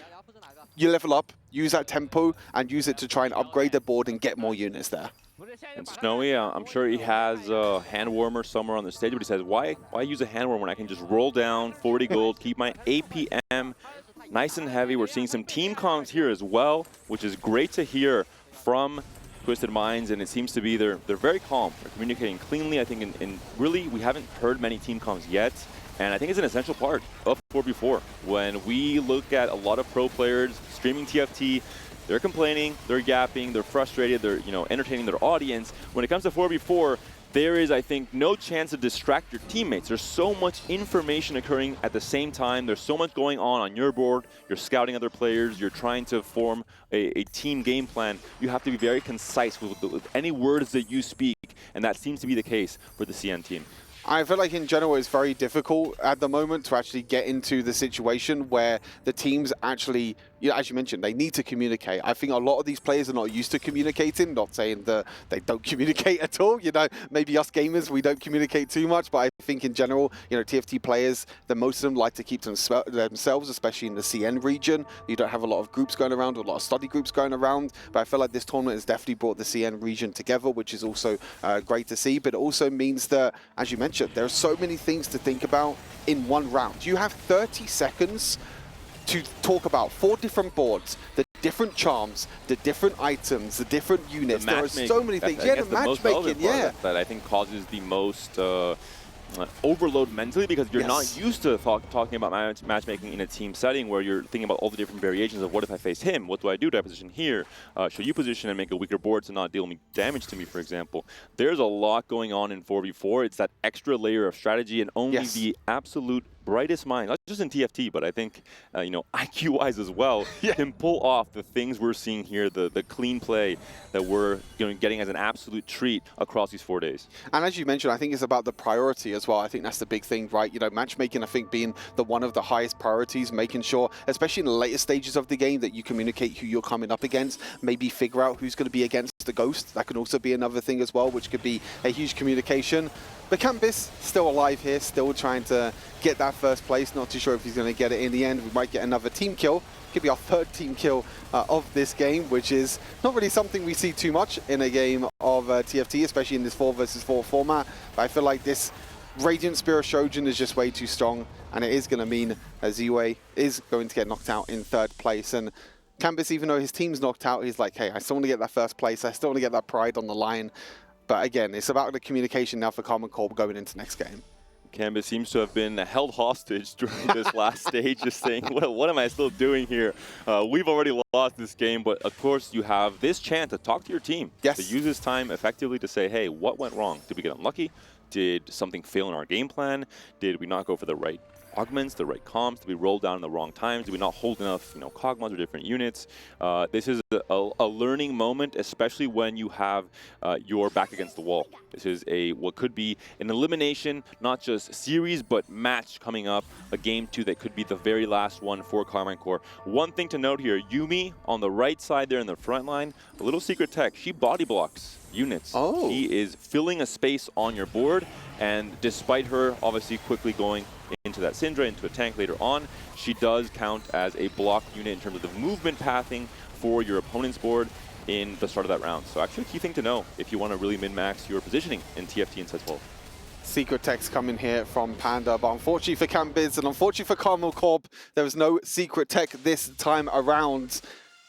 you level up, use that tempo, and use it to try and upgrade their board and get more units there. And Snowy, I'm sure he has a hand warmer somewhere on the stage, but he says, why use a hand warmer when I can just roll down 40 gold, keep my APM nice and heavy. We're seeing some team comms here as well, which is great to hear from Twisted Minds, and it seems to be they're very calm. They're communicating cleanly. I think in really we haven't heard many team comms yet, and I think it's an essential part of 4v4. When we look at a lot of pro players streaming TFT, they're complaining, they're yapping, they're frustrated, they're entertaining their audience. When it comes to 4v4, there is, I think, no chance to distract your teammates. There's so much information occurring at the same time. There's so much going on your board. You're scouting other players. You're trying to form a team game plan. You have to be very concise with any words that you speak, and that seems to be the case for the CN team. I feel like in general it's very difficult at the moment to actually get into the situation where the teams actually, as you mentioned, they need to communicate. I think a lot of these players are not used to communicating, not saying that they don't communicate at all. You know, maybe us gamers, we don't communicate too much, but I think in general, TFT players, most of them like to keep themselves, especially in the CN region. You don't have a lot of groups going around, or a lot of study groups going around, but I feel like this tournament has definitely brought the CN region together, which is also great to see, but it also means that, as you mentioned, there are so many things to think about in one round. You have 30 seconds to talk about 4 different boards, the different charms, the different items, the different units. There are so many things. Yeah, the matchmaking, that I think causes the most overload mentally because you're not used to talking about matchmaking in a team setting where you're thinking about all the different variations of what if I face him? What do I do? Do I position here? Should you position and make a weaker board to not deal damage to me, for example? There's a lot going on in 4v4. It's that extra layer of strategy and only the absolute brightest mind, not just in TFT, but I think, you know, IQ-wise as well, can pull off the things we're seeing here, the clean play that we're getting as an absolute treat across these 4 days. And as you mentioned, I think it's about the priority as well. I think that's the big thing, right? You know, matchmaking, I think, being one of the highest priorities, making sure, especially in the later stages of the game, that you communicate who you're coming up against, maybe figure out who's going to be against the Ghost. That can also be another thing as well, which could be a huge communication. But Campus still alive here, still trying to get that first place. Not too sure if he's going to get it in the end. We might get another team kill. Could be our third team kill of this game, which is not really something we see too much in a game of TFT, especially in this 4 versus 4 format. But I feel like this Radiant Spear Shoujin is just way too strong, and it is going to mean Ziwei is going to get knocked out in third place. And Campus, even though his team's knocked out, he's like, hey, I still want to get that first place. I still want to get that pride on the line. But again, it's about the communication now for Karmine Corp going into next game. Campus seems to have been held hostage during this last stage, just saying, what am I still doing here? We've already lost this game, but of course you have this chance to talk to your team, to use this time effectively to say, hey, what went wrong? Did we get unlucky? Did something fail in our game plan? Did we not go for the right augments, the right comps? Did we roll down in the wrong times? Did we not hold enough, cogmons or different units? This is a learning moment, especially when you have your back against the wall. This is what could be an elimination, not just series, but match coming up, a game 2 that could be the very last one for Karmine Corp. One thing to note here, Yuumi on the right side there in the front line, a little secret tech, she body blocks units. She is filling a space on your board, and despite her obviously quickly going into that Syndra, into a tank later on, she does count as a block unit in terms of the movement pathing for your opponent's board in the start of that round. So actually a key thing to know if you want to really min-max your positioning in TFT in set 12. Secret tech's coming here from Panda, but unfortunately for Cambiz and unfortunately for Karmine Corp, there was no secret tech this time around.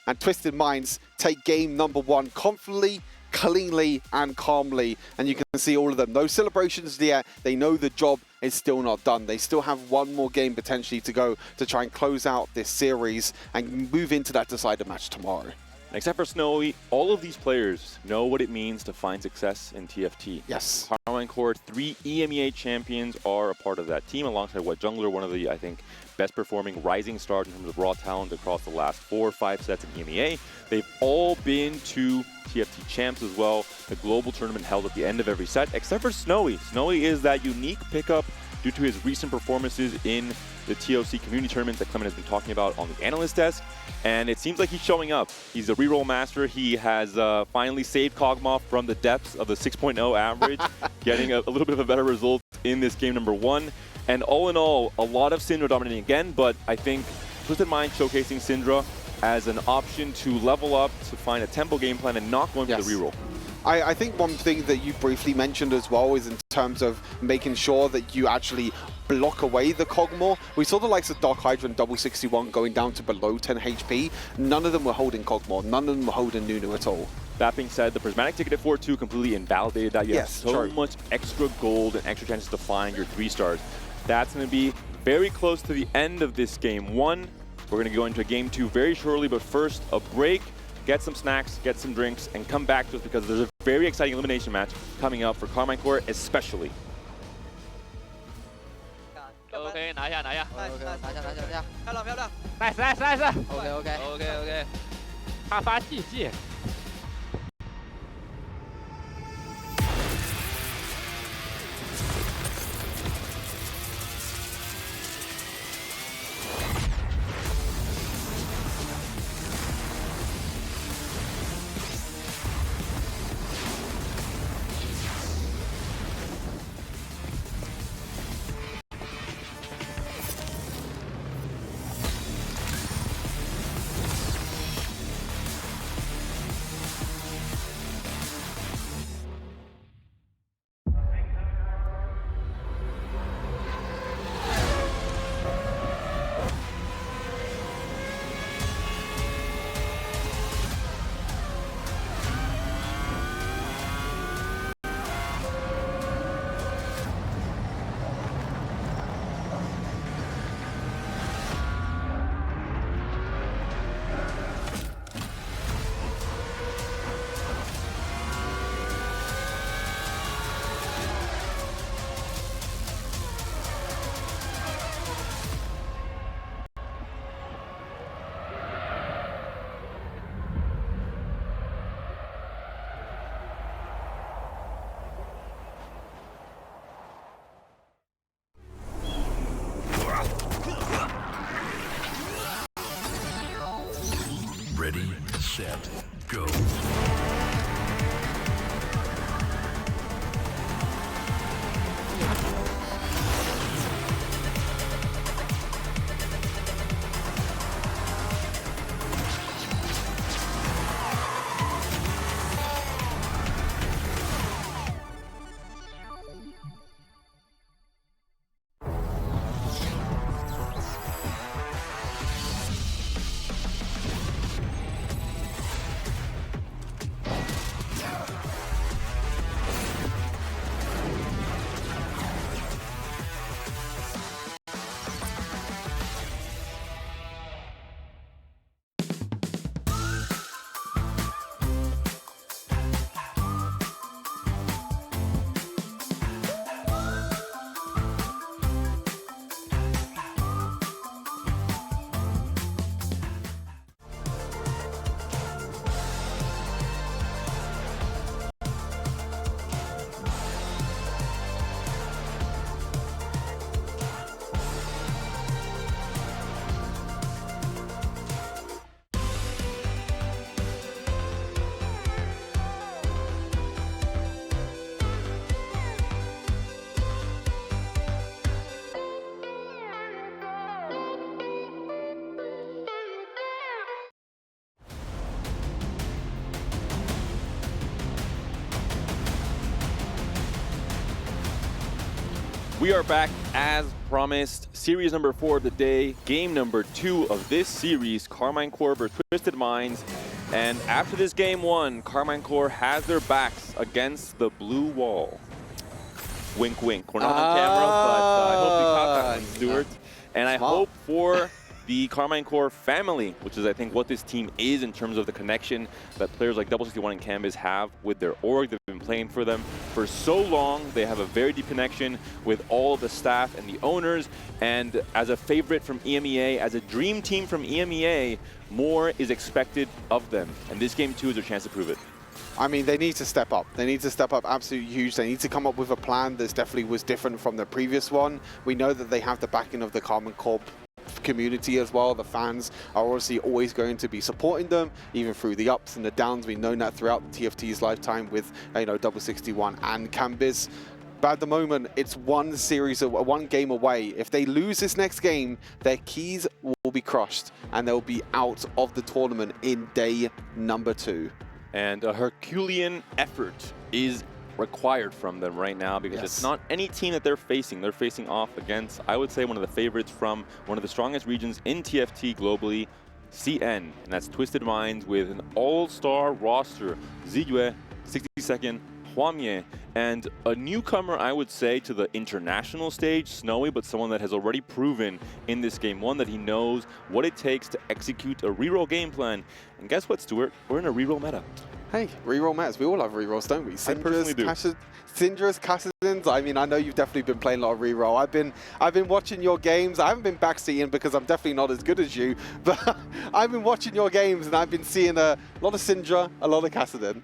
And Twisted Minds take game number 1 confidently, cleanly and calmly, and you can see all of them. No celebrations yet. They know the job is still not done. They still have one more game potentially to go to try and close out this series and move into that decider match tomorrow. Except for Snowy, all of these players know what it means to find success in TFT. Yes. Karmine Corp, 3 EMEA champions are a part of that team, alongside What Jungler, one of the, I think, best performing rising stars in terms of raw talent across the last 4 or 5 sets in EMEA. They've all been to TFT champs as well, the global tournament held at the end of every set, except for Snowy. Snowy is that unique pickup due to his recent performances in the TOC community tournaments that Clement has been talking about on the analyst desk, and it seems like he's showing up. He's a reroll master. He has finally saved Kog'Maw from the depths of the 6.0 average, getting a little bit of a better result in this game number 1. And all in all, a lot of Syndra dominating again, but I think Twisted Mind showcasing Syndra as an option to level up, to find a tempo game plan and not going for the reroll. I think one thing that you briefly mentioned as well is in terms of making sure that you actually block away the Kog'Maw. We saw the likes of Dark Hydra and Double 61 going down to below 10 HP. None of them were holding Kog'Maw. None of them were holding Nunu at all. That being said, the Prismatic ticket at 4-2 completely invalidated that. You have so much extra gold and extra chances to find your 3 stars. That's going to be very close to the end of this game 1. We're going to go into game 2 very shortly, but first, a break. Get some snacks, get some drinks, and come back to us because there's a very exciting elimination match coming up for Karmine Corp especially. OK， 拿一下，拿一下。OK， 拿下。漂亮漂亮。nice。OK。他发 GG。Go. We are back as promised. Series number 4 of the day, game number 2 of this series, Karmine Corp versus Twisted Minds. And after this game 1, Karmine Corp has their backs against the blue wall. Wink, wink. We're not on camera, but I hope you caught that one, Stuart. And I hope for the Karmine Corp family, which is I think what this team is in terms of the connection that players like 61 and Canvas have with their org. They've been playing for them for so long. They have a very deep connection with all of the staff and the owners. And as a favorite from EMEA, as a dream team from EMEA, more is expected of them. And this game 2 is their chance to prove it. I mean, they need to step up. They need to step up absolutely huge. They need to come up with a plan that definitely was different from the previous one. We know that they have the backing of the Karmine Corp community as well. The fans are obviously always going to be supporting them, even through the ups and the downs. We've known that throughout the TFT's lifetime with, you know, 61 and Canvas. But at the moment, it's one game away. If they lose this next game, their keys will be crushed and they'll be out of the tournament in day number 2. And a Herculean effort is required from them right now because it's not any team that they're facing. They're facing off against, I would say, one of the favorites from one of the strongest regions in TFT globally, CN. And that's Twisted Minds with an all-star roster. Ziyue, 62nd, Hwamie, and a newcomer, I would say, to the international stage, Snowy, but someone that has already proven in this game 1 that he knows what it takes to execute a reroll game plan. And guess what, Stuart? We're in a reroll meta. Hey, reroll metas. We all have rerolls, don't we? I personally do. Syndra's, Kassadin's. I mean, I know you've definitely been playing a lot of reroll. I've been watching your games. I haven't been backseating because I'm definitely not as good as you, but I've been watching your games and I've been seeing a lot of Syndra, a lot of Kassadin.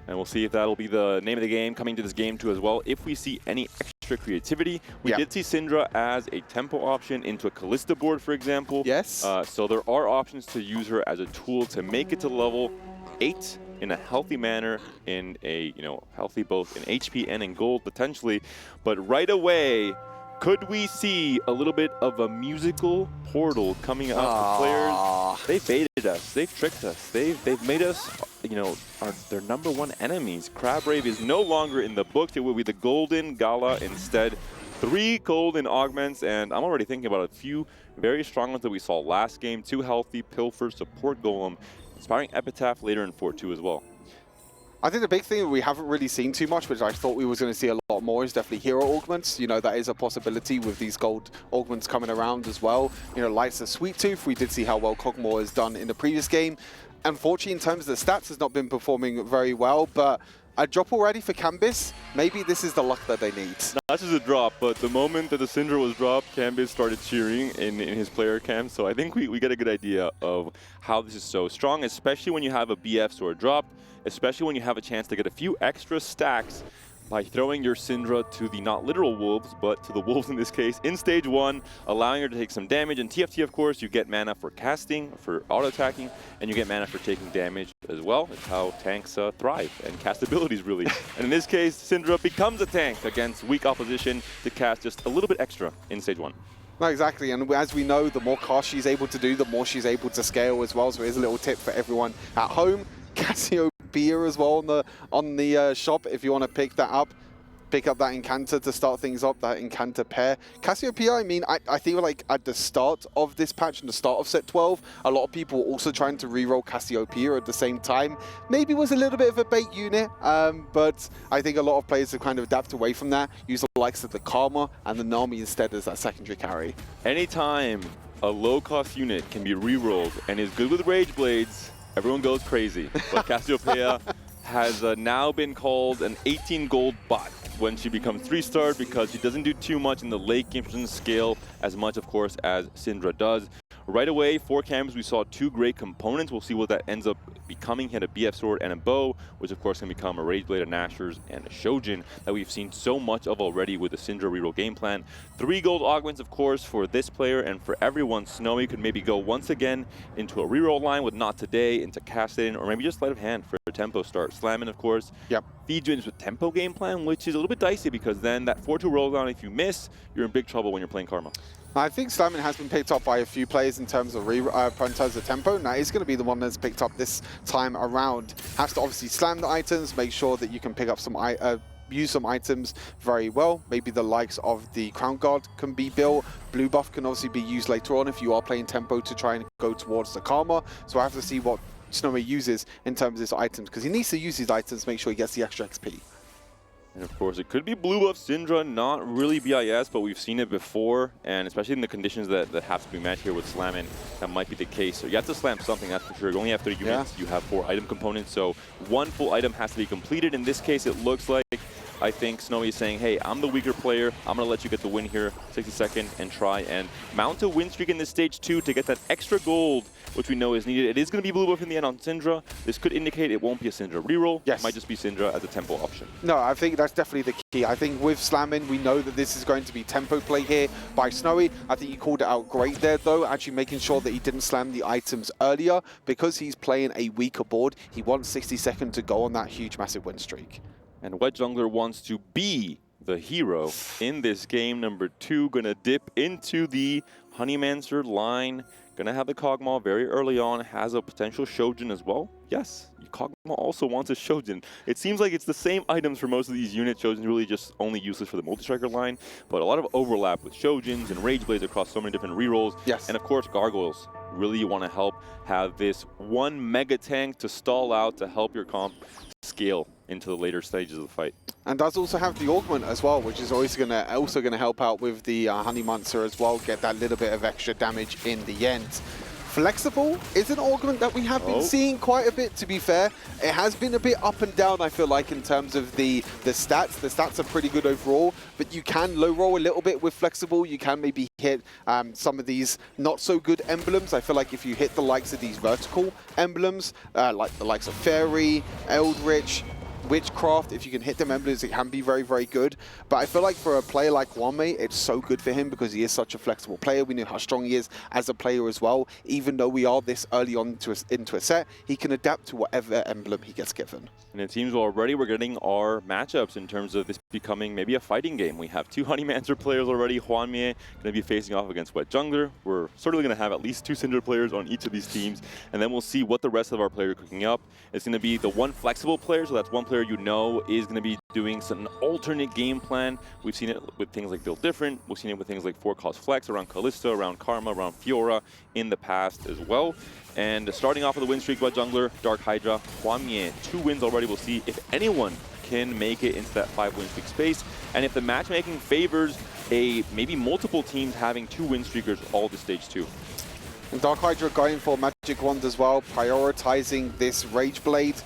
And we'll see if that'll be the name of the game coming to this game 2 as well. If we see any extra creativity, we did see Syndra as a tempo option into a Callista board, for example. Yes. So there are options to use her as a tool to make it to level 8 in a healthy manner, in a, healthy both in HP and in gold potentially. But right away, could we see a little bit of a musical portal coming up? The players, they baited us, they've tricked us, they've made us, their #1 enemies. Crabbrave is no longer in the books. It will be the Golden Gala instead. 3 golden augments, and I'm already thinking about a few very strong ones that we saw last game. 2 healthy, Pilfer, Support Golem, Inspiring Epitaph later in 4-2 as well. I think the big thing we haven't really seen too much, which I thought we was going to see a lot more, is definitely hero augments. That is a possibility with these gold augments coming around as well. Lights of Sweet Tooth, we did see how well Kog'Maw has done in the previous game. Unfortunately, in terms of the stats, has not been performing very well, but a drop already for Canvas. Maybe this is the luck that they need. Not just a drop, but the moment that the Syndra was dropped, Canvas started cheering in his player cam. So I think we get a good idea of how this is so strong, especially when you have a BF sword dropped, especially when you have a chance to get a few extra stacks by throwing your Syndra to the not literal wolves, but to the wolves in this case, in stage 1, allowing her to take some damage. And TFT, of course, you get mana for casting, for auto-attacking, and you get mana for taking damage as well. It's how tanks thrive, and cast abilities, really. And in this case, Syndra becomes a tank against weak opposition to cast just a little bit extra in stage 1. No, exactly, and as we know, the more cast she's able to do, the more she's able to scale as well. So here's a little tip for everyone at home. Cassiopeia as well on the shop if you want to pick that up. Pick up that Incanter to start things up, that Incanter pair. Cassiopeia, I mean, I feel like at the start of this patch and the start of set 12, a lot of people were also trying to reroll Cassiopeia at the same time. Maybe was a little bit of a bait unit, but I think a lot of players have kind of adapted away from that, use the likes of the Karma and the Nami instead as that secondary carry. Anytime a low-cost unit can be rerolled and is good with Rage Blades, everyone goes crazy. But Cassiopeia has now been called an 18 gold bot when she becomes 3-starred because she doesn't do too much in the late game. She doesn't scale as much, of course, as Syndra does. Right away, 4 cams, we saw 2 great components. We'll see what that ends up becoming. He had a BF sword and a bow, which of course can become a Rage Blade, a Nashor's, and a Shojin that we've seen so much of already with the Syndra reroll game plan. 3 gold augments, of course, for this player and for everyone. Snowy could maybe go once again into a reroll line with Not Today, into Cast In, or maybe just Sleight of Hand for a tempo start. Slamming, of course, feeds you into a tempo game plan, which is a little bit dicey because then that 4-2 roll down, if you miss, you're in big trouble when you're playing Karma. I think Slamming has been picked up by a few players in terms of tempo. Now he's going to be the one that's picked up this time around. Has to obviously slam the items, make sure that you can pick up some use some items very well. Maybe the likes of the Crown Guard can be built. Blue buff can obviously be used later on if you are playing tempo to try and go towards the Karma. So I have to see what Snowy uses in terms of his items because he needs to use his items to make sure he gets the extra XP. And of course, it could be blue buff Syndra, not really BIS, but we've seen it before, and especially in the conditions that have to be met here with Slamming, that might be the case. So you have to slam something, that's for sure. You only have 3 units, you have 4 item components, so 1 full item has to be completed. In this case, it looks like, I think Snowy is saying, hey, I'm the weaker player, I'm going to let you get the win here, 60-second, and try and mount a win streak in this stage 2 to get that extra gold, which we know is needed. It is going to be blue buff in the end on Syndra. This could indicate it won't be a Syndra reroll. Yes. It might just be Syndra as a tempo option. No, I think that's definitely the key. I think with Slamming, we know that this is going to be tempo play here by Snowy. I think he called it out great there, though, actually making sure that he didn't slam the items earlier. Because he's playing a weaker board, he wants 60-second to go on that huge, massive win streak. And Wet Jungler wants to be the hero in this game. Number 2, gonna dip into the Honeymancer line. Gonna have the Kog'Maw very early on, has a potential Shojin as well. Yes, Kog'Maw also wants a Shojin. It seems like it's the same items for most of these units. Shojin's really just only useless for the multi-striker line, but a lot of overlap with Shojins and Rage Blades across so many different rerolls. Yes. And of course, Gargoyles. Really you want to help have this 1 mega tank to stall out to help your comp scale into the later stages of the fight. And does also have the augment as well, which is always also gonna help out with the Honeymancer as well, get that little bit of extra damage in the end. Flexible is an augment that we have been seeing quite a bit, to be fair. It has been a bit up and down, I feel like, in terms of the stats. The stats are pretty good overall, but you can low roll a little bit with Flexible. You can maybe hit some of these not so good emblems. I feel like if you hit the likes of these vertical emblems, like the likes of Fairy, Eldritch, Witchcraft, if you can hit them emblems, it can be very, very good. But I feel like for a player like Kwame, it's so good for him because he is such a flexible player. We know how strong he is as a player as well. Even though we are this early on into a set, he can adapt to whatever emblem he gets given. And it seems already we're getting our matchups in terms of this becoming maybe a fighting game. We have 2 Honeymancer players already. Hwanmie going to be facing off against Wet Jungler. We're certainly going to have at least 2 Syndra players on each of these teams. And then we'll see what the rest of our players are cooking up. It's going to be the 1 flexible player, so that's 1 player you know is going to be doing some alternate game plan. We've seen it with things like Build Different. We've seen it with things like 4-cost flex around Kalista, around Karma, around Fiora in the past as well. And starting off with a win streak, Wet Jungler, Dark Hydra, Hwanmie, 2 wins already. We'll see if anyone can make it into that 5 win streak space. And if the matchmaking favors maybe multiple teams having 2 win streakers all to stage 2. And Dark Hydra going for Magic Wand as well, prioritizing this Rage Blade.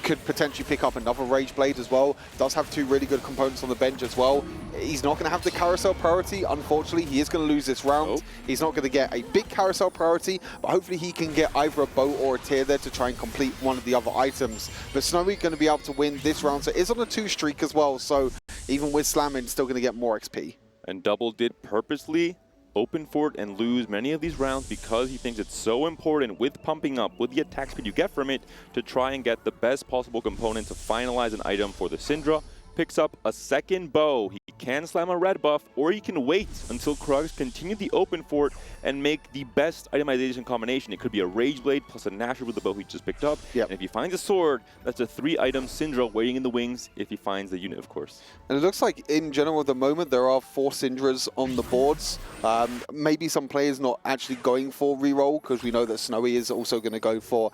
Could potentially pick up another Rage Blade as well. Does have 2 really good components on the bench as well. He's not going to have the carousel priority, unfortunately. He is going to lose this round. He's not going to get a big carousel priority, but hopefully he can get either a bow or a tier there to try and complete one of the other items. But Snowy going to be able to win this round, so it is on a 2 streak as well. So even with slamming, still going to get more XP. And Double did purposely open for it and lose many of these rounds because he thinks it's so important with pumping up, with the attack speed you get from it, to try and get the best possible component to finalize an item for the Syndra. Picks up a second bow. He can slam a red buff, or he can wait until Krugs continue the open fort and make the best itemization combination. It could be a Rage Blade plus a Nasher with the bow he just picked up. Yep. And if he finds a sword, that's a 3-item Syndra waiting in the wings if he finds the unit, of course. And it looks like, in general, at the moment, there are 4 Syndras on the boards. Maybe some players not actually going for reroll, because we know that Snowy is also going to go for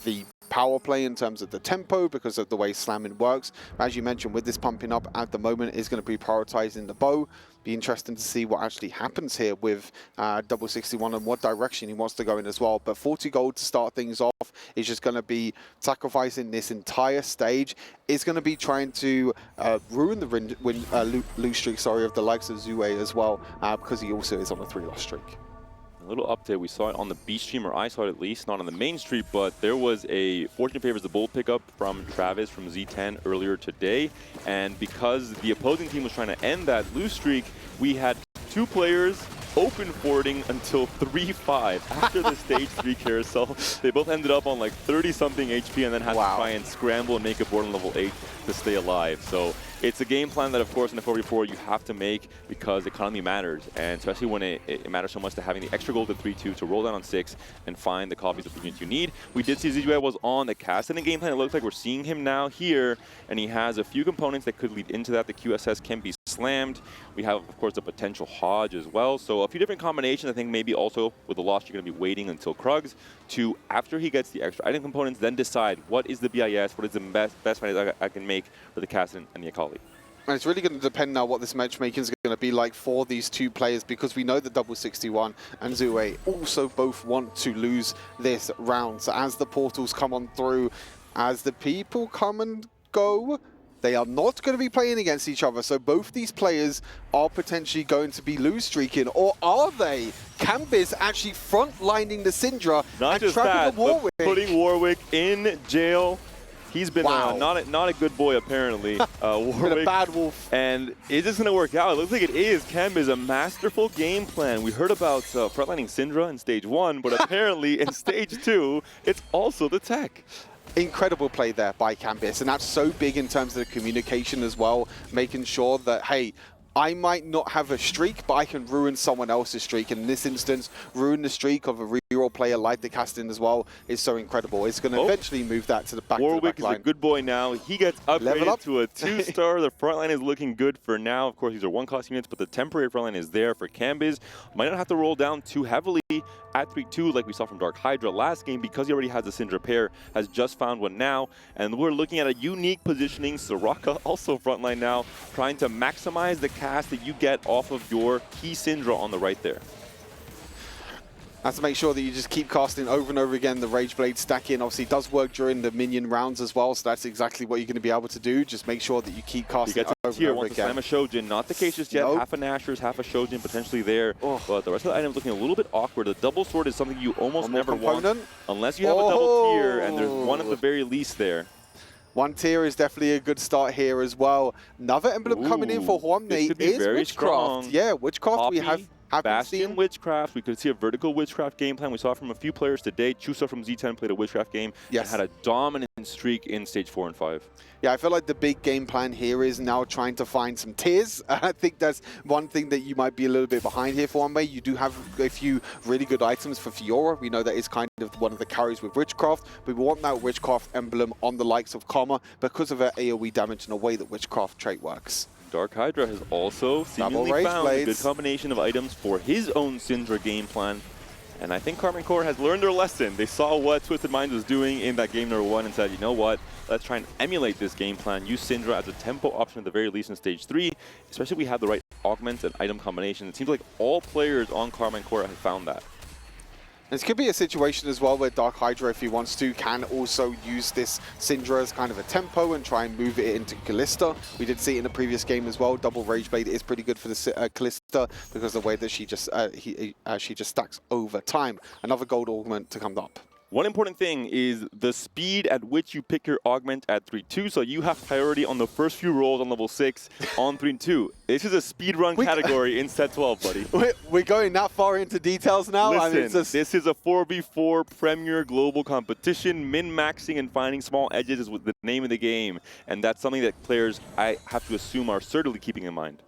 the power play in terms of the tempo because of the way slamming works. As you mentioned, with this pumping up at the moment, is going to be prioritizing the bow. Be interesting to see what actually happens here with Double 61 and what direction he wants to go in as well. But 40 gold to start things off is just going to be sacrificing this entire stage. Is going to be trying to ruin the lose streak, of the likes of Zue as well, because he also is on a 3-loss streak. A little update, we saw it on the B stream, or I saw it at least, not on the main stream, but there was a Fortune Favors the Bold pickup from Travis from Z10 earlier today, and because the opposing team was trying to end that lose streak, we had 2 players open forwarding until 3-5 after the stage 3 carousel. They both ended up on like 30-something HP and then had to try and scramble and make a board on level 8 to stay alive. So it's a game plan that, of course, in the 4v4 you have to make because economy matters, and especially when it matters so much to having the extra gold at 3-2 to roll down on 6 and find the copies of the units you need. We did see Zizue was on the cast in the game plan. It looks like we're seeing him now here, and he has a few components that could lead into that. The QSS can be slammed. We have, of course, the potential Hodge as well. So a few different combinations. I think maybe also with the loss, you're going to be waiting until Krugs to, after he gets the extra item components, then decide what is the BIS, what is the best fight I can make for the cast and the Akali. And it's really going to depend now what this matchmaking is going to be like for these 2 players, because we know that Double 61 and Zue also both want to lose this round. So as the portals come on through, as the people come and go, they are not going to be playing against each other. So both these players are potentially going to be lose streaking, or are they? Cambiz actually front-lining the Syndra not and trapping the Warwick. But putting Warwick in jail. He's been not a good boy, apparently. Warwick, been a bad wolf. And is this going to work out? It looks like it is. Chem is a masterful game plan. We heard about frontlining Syndra in Stage 1, but apparently in Stage 2, it's also the tech. Incredible play there by Cambiz, and that's so big in terms of the communication as well, making sure that, hey, I might not have a streak, but I can ruin someone else's streak. And in this instance, ruin the streak of a reroll player like the casting as well is so incredible. It's going to eventually move that to the back Warwick line. is a good boy now. He gets upgraded to a 2-star. The front line is looking good for now. Of course, these are 1-cost units, but the temporary front line is there for Cambiz. Might not have to roll down too heavily at 3-2 like we saw from Dark Hydra last game, because he already has a Syndra pair, has just found one now. And we're looking at a unique positioning. Soraka also frontline now, trying to maximize the cast that you get off of your key Syndra on the right there. Has to make sure that you just keep casting over and over again. The Rage Blade stacking obviously does work during the minion rounds as well, so that's exactly what you're going to be able to do. Just make sure that you keep casting over and over wants again. To slam a Shojin, not the case just yet. Nope. Half a Nashor's, half a Shojin potentially there. But the rest of the items looking a little bit awkward. The double sword is something you almost never want unless you have a double tier, and there's one at the very least there. 1 tier is definitely a good start here as well. Another emblem coming in for Huamne is Witchcraft. Strong. Yeah, Witchcraft Poppy, we have Bastion Witchcraft. We could see a vertical Witchcraft game plan. We saw it from a few players today. Chusa from Z10 played a Witchcraft game and had a dominant streak in Stage 4 and 5. Yeah, I feel like the big game plan here is now trying to find some tiers. I think that's one thing that you might be a little bit behind here for Huamne. You do have a few really good items for Fiora. We know that is kind of one of the carries with Witchcraft. We want that Witchcraft emblem on the likes of Karma because of her AoE damage and the way that Witchcraft trait works. Dark Hydra has also seemingly found a good combination of items for his own Syndra game plan. And I think Karmine Corp has learned their lesson. They saw what Twisted Minds was doing in that game number 1 and said, you know what, let's try and emulate this game plan. Use Syndra as a tempo option at the very least in Stage 3, especially if we have the right augments and item combinations. It seems like all players on Karmine Corp have found that. This could be a situation as well where Dark Hydra, if he wants to, can also use this Syndra as kind of a tempo and try and move it into Callista. We did see it in the previous game as well. Double Rage Blade is pretty good for the Callista because of the way that she just stacks over time. Another gold augment to come up. One important thing is the speed at which you pick your augment at 3-2, so you have priority on the first few rolls on level 6 on 3-2. This is a speedrun category in set 12, buddy. We're going that far into details now? Listen, I mean, this is a 4v4 Premier global competition. Min-maxing and finding small edges is the name of the game, and that's something that players, I have to assume, are certainly keeping in mind.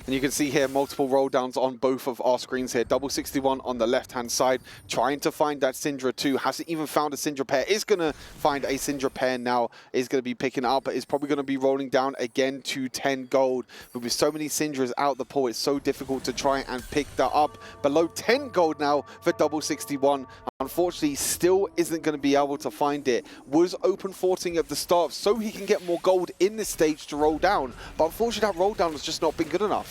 And you can see here multiple roll downs on both of our screens here. Double 61 on the left-hand side, trying to find that Syndra 2. Hasn't even found a Syndra pair. Is going to find a Syndra pair now. Is going to be picking up, but is probably going to be rolling down again to 10 gold. But with so many Syndras out the pool, it's so difficult to try and pick that up. Below 10 gold now for Double 61. Unfortunately, still isn't going to be able to find it. Was open forting at the start so he can get more gold in this stage to roll down. But unfortunately, that roll down has just not been good enough.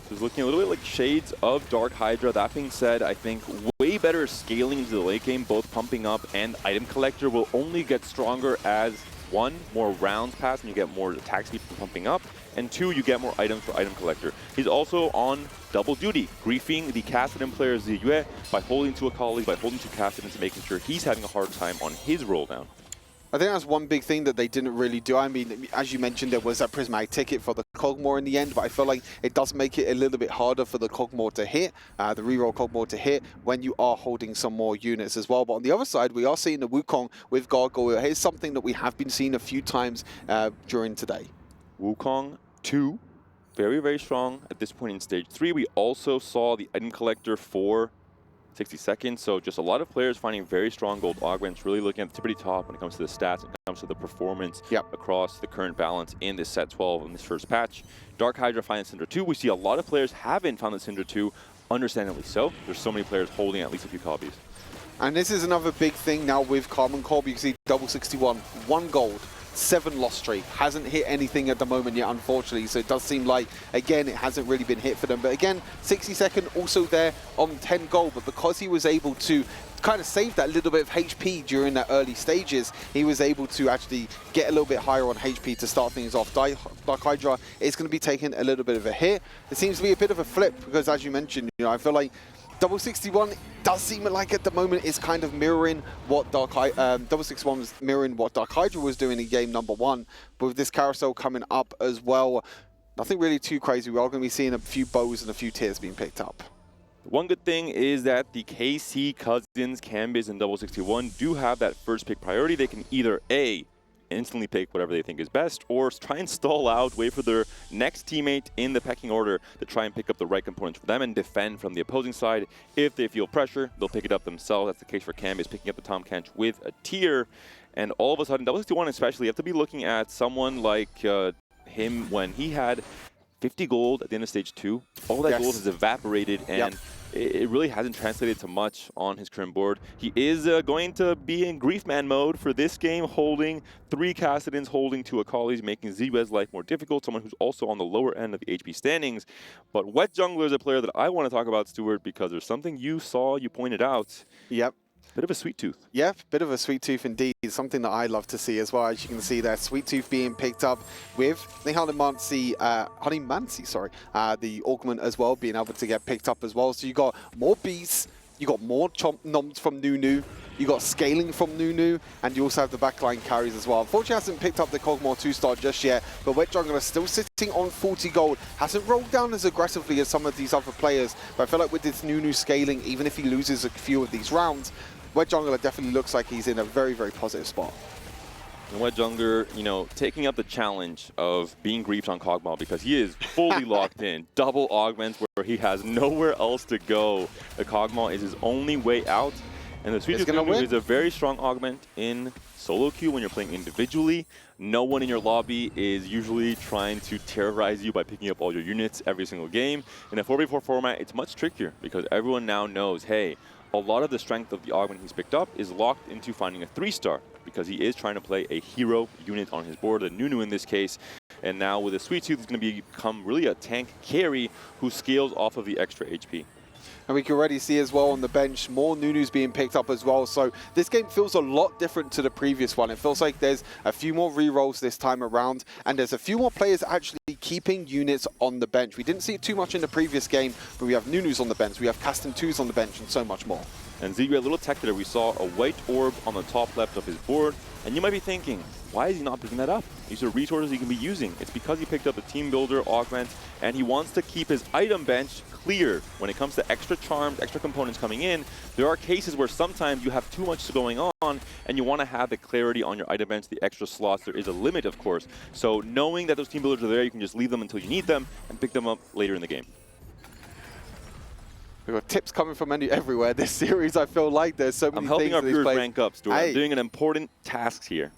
So it's looking a little bit like shades of Dark Hydra. That being said, I think way better scaling into the late game, both pumping up and item collector will only get stronger as, one, more rounds pass and you get more attack speed from pumping up, and two, you get more items for item collector. He's also on double duty, griefing the Kassadin player Ziyue by holding to a colleague, by holding to Kassadin, to making sure he's having a hard time on his roll down. I think that's one big thing that they didn't really do. I mean, as you mentioned, there was that prismatic ticket for the Cogmore in the end, but I feel like it does make it a little bit harder for the Cogmore to hit, the reroll Cogmore to hit when you are holding some more units as well. But on the other side, we are seeing the Wukong with Gargoyle. Here's something that we have been seeing a few times during today. Wukong 2, very, very strong at this point in stage 3. We also saw the item collector for 60 seconds, so just a lot of players finding very strong gold augments, really looking at the tippity top when it comes to the stats, when it comes to the performance across the current balance in this set 12 in this first patch. Dark Hydra finds Syndra 2. We see a lot of players haven't found the Syndra 2, understandably so. There's so many players holding at least a few copies. And this is another big thing now with Karmine Corp. You can see Double 61, 1 gold. 7 loss streak. Hasn't hit anything at the moment yet, unfortunately, so it does seem like, again, it hasn't really been hit for them. But again, 60-second also there on 10 gold, but because he was able to kind of save that little bit of HP during the early stages, he was able to actually get a little bit higher on HP to start things off. Dark Hydra is going to be taking a little bit of a hit. It seems to be a bit of a flip because, as you mentioned, you know, I feel like Double 61 does seem like at the moment is kind of mirroring what Double 61 was mirroring what Dark Hydra was doing in game number 1. But with this carousel coming up as well, nothing really too crazy. We are going to be seeing a few bows and a few tiers being picked up. One good thing is that the KC cousins, Cambiz and Double 61, do have that first pick priority. They can either A, instantly pick whatever they think is best, or try and stall out, wait for their next teammate in the pecking order to try and pick up the right components for them and defend from the opposing side. If they feel pressure, they'll pick it up themselves. That's the case for Cambiz, picking up the Tom Kench with a tier. And all of a sudden, Double 61 especially, you have to be looking at someone like him when he had 50 gold at the end of stage 2. All that gold has evaporated, and it really hasn't translated to much on his current board. He is going to be in Grief Man mode for this game, holding 3 Kassadins, holding 2 Akalis, making Ziyue's life more difficult, someone who's also on the lower end of the HP standings. But Wet Jungler is a player that I want to talk about, Stuart, because there's something you saw, you pointed out. Yep. Bit of a sweet tooth. Yeah, bit of a sweet tooth indeed. Something that I love to see as well. As you can see there, sweet tooth being picked up with the Honeymancy, the augment as well, being able to get picked up as well. So you got more beasts, you got more chomp noms from Nunu, you got scaling from Nunu, and you also have the backline carries as well. Unfortunately, hasn't picked up the Cogmore 2-star just yet, but Wet Jungler is still sitting on 40 gold. Hasn't rolled down as aggressively as some of these other players, but I feel like with this Nunu scaling, even if he loses a few of these rounds, Wet Jungler definitely looks like he's in a very, very positive spot. And Wet Jungler, you know, taking up the challenge of being griefed on Cogmore because he is fully locked in. Double augments where he has nowhere else to go. The Cogmore is his only way out. And the Sweet Tooth is a very strong augment in solo queue when you're playing individually. No one in your lobby is usually trying to terrorize you by picking up all your units every single game. In a 4v4 format, it's much trickier because everyone now knows, hey, a lot of the strength of the augment he's picked up is locked into finding a 3-star because he is trying to play a hero unit on his board, a Nunu in this case. And now with a Sweet Tooth, he's going to become really a tank carry who scales off of the extra HP. And we can already see as well on the bench, more Nunus being picked up as well. So this game feels a lot different to the previous one. It feels like there's a few more rerolls this time around, and there's a few more players actually keeping units on the bench. We didn't see it too much in the previous game, but we have Nunus on the bench, we have Kassadin 2s on the bench, and so much more. And Ziggy, a little tech there, we saw a white orb on the top left of his board, and you might be thinking, why is he not picking that up? These are resources he can be using. It's because he picked up the Team Builder, Augment, and he wants to keep his item bench clear. When it comes to extra charms, extra components coming in, there are cases where sometimes you have too much going on, and you want to have the clarity on your item bench, the extra slots. There is a limit, of course. So knowing that those Team Builders are there, you can just leave them until you need them and pick them up later in the game. We've got tips coming from everywhere this series. I feel like there's so many I'm helping things our that these viewers players... rank up, Stuart. I'm doing an important task here.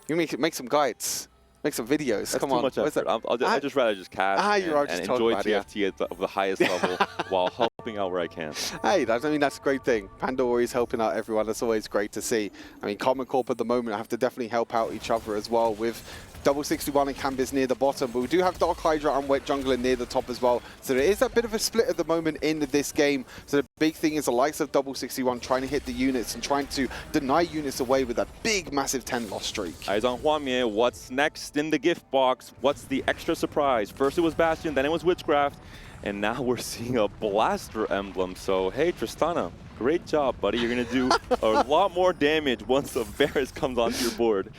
You make some guides, make some videos. That's Come too on. much effort. I'd just rather just cast and enjoy TFT at the highest level while helping out where I can. Hey, that's a great thing. Panda always helping out everyone. That's always great to see. I mean, Karmine Corp at the moment have to definitely help out each other as well with Double 61 and Cambiz near the bottom, but we do have Dark Hydra and Wet Jungler near the top as well. So there is a bit of a split at the moment in this game. So the big thing is the likes of Double 61 trying to hit the units and trying to deny units away with a big, massive 10-loss streak. Eyes on Huamie. What's next in the gift box? What's the extra surprise? First it was Bastion, then it was Witchcraft, and now we're seeing a Blaster emblem. So hey, Tristana, great job, buddy. You're going to do a lot more damage once the Varus comes onto your board.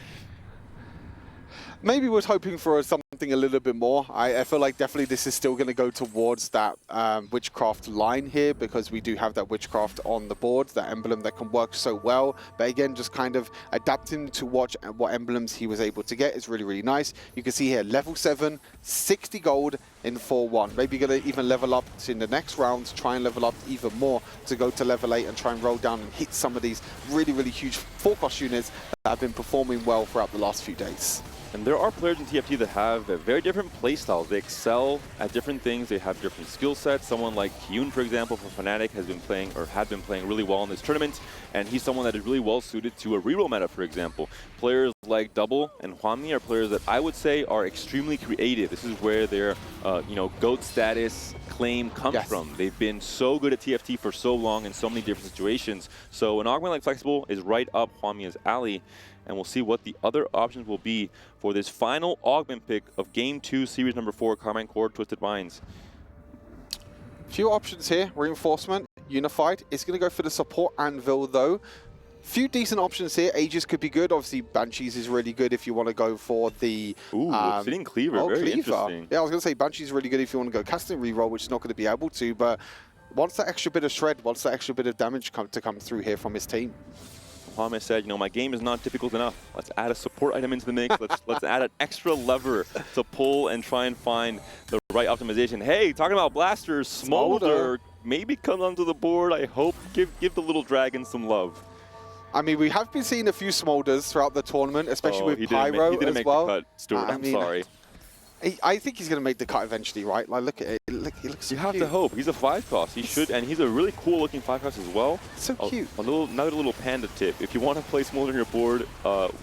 Maybe was hoping for something a little bit more. I feel like definitely this is still going to go towards that Witchcraft line here, because we do have that Witchcraft on the board, that emblem that can work so well. But again, just kind of adapting to what emblems he was able to get is really, really nice. You can see here, level 7, 60 gold in 4-1. Maybe going to even level up in the next round, try and level up even more to go to level 8 and try and roll down and hit some of these really, really huge 4-cost units that have been performing well throughout the last few days. And there are players in TFT that have very different playstyles. They excel at different things. They have different skill sets. Someone like Kyun, for example, for Fnatic has been playing, or had been playing really well in this tournament. And he's someone that is really well suited to a reroll meta, for example. Players like Double and Huamie are players that I would say are extremely creative. This is where their GOAT status claim comes from. They've been so good at TFT for so long in so many different situations. So an augment like Flexible is right up Huamie's alley. And we'll see what the other options will be for this final augment pick of Game 2, Series number 4, Karmine Corp, Twisted Minds. Few options here. Reinforcement, Unified. It's going to go for the support Anvil, though. Few decent options here. Aegis could be good. Obviously, Banshees is really good if you want to go for the... Ooh, Obsidian Cleaver. Very interesting. Yeah, I was going to say Banshees is really good if you want to go casting reroll, which is not going to be able to. But wants that extra bit of shred, wants that extra bit of damage to come through here from his team. Huamie said, my game is not difficult enough. Let's add a support item into the mix. Let's add an extra lever to pull and try and find the right optimization. Hey, talking about blasters, Smolder maybe comes onto the board. I hope. Give the little dragon some love. I mean, we have been seeing a few Smolders throughout the tournament, especially with Pyro he didn't as make well. The cut, Stuart. I'm sorry. I think he's going to make the cut eventually, right? Like, look at it. He looks so You have to hope. He's a 5-cost. He should, and he's a really cool-looking 5-cost as well. So cute. Another little panda tip. If you want to play Smolder on your board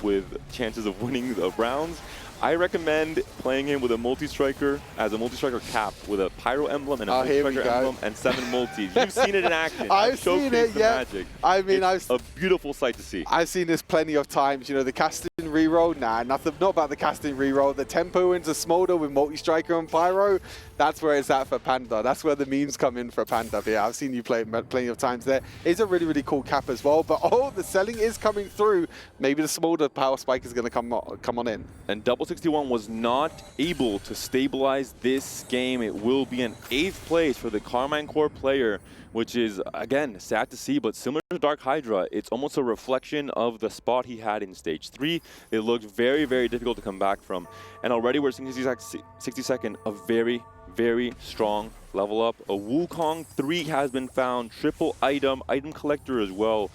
with chances of winning the rounds, I recommend playing him with a multi-striker as a multi-striker cap with a Pyro emblem and a multi-striker emblem and 7 multis. You've seen it in action. I've seen it, yeah. Magic. I mean, it's a beautiful sight to see. I've seen this plenty of times. The casting reroll, not about the casting reroll. The tempo into Smolder with multi-striker and Pyro, that's where it's at for Panda. That's where the memes come in for Panda. But yeah, I've seen you play it plenty of times there. It's a really, really cool cap as well. But the selling is coming through. Maybe the Smolder power spike is going to come on in. And Double 61 was not able to stabilize this game. It will be an 8th place for the Karmine Corp player, which is, again, sad to see, but similar to Dark Hydra, it's almost a reflection of the spot he had in Stage 3. It looked very, very difficult to come back from. And already we're seeing 60-second, a very, very strong level up. A Wukong 3 has been found, triple item collector as well.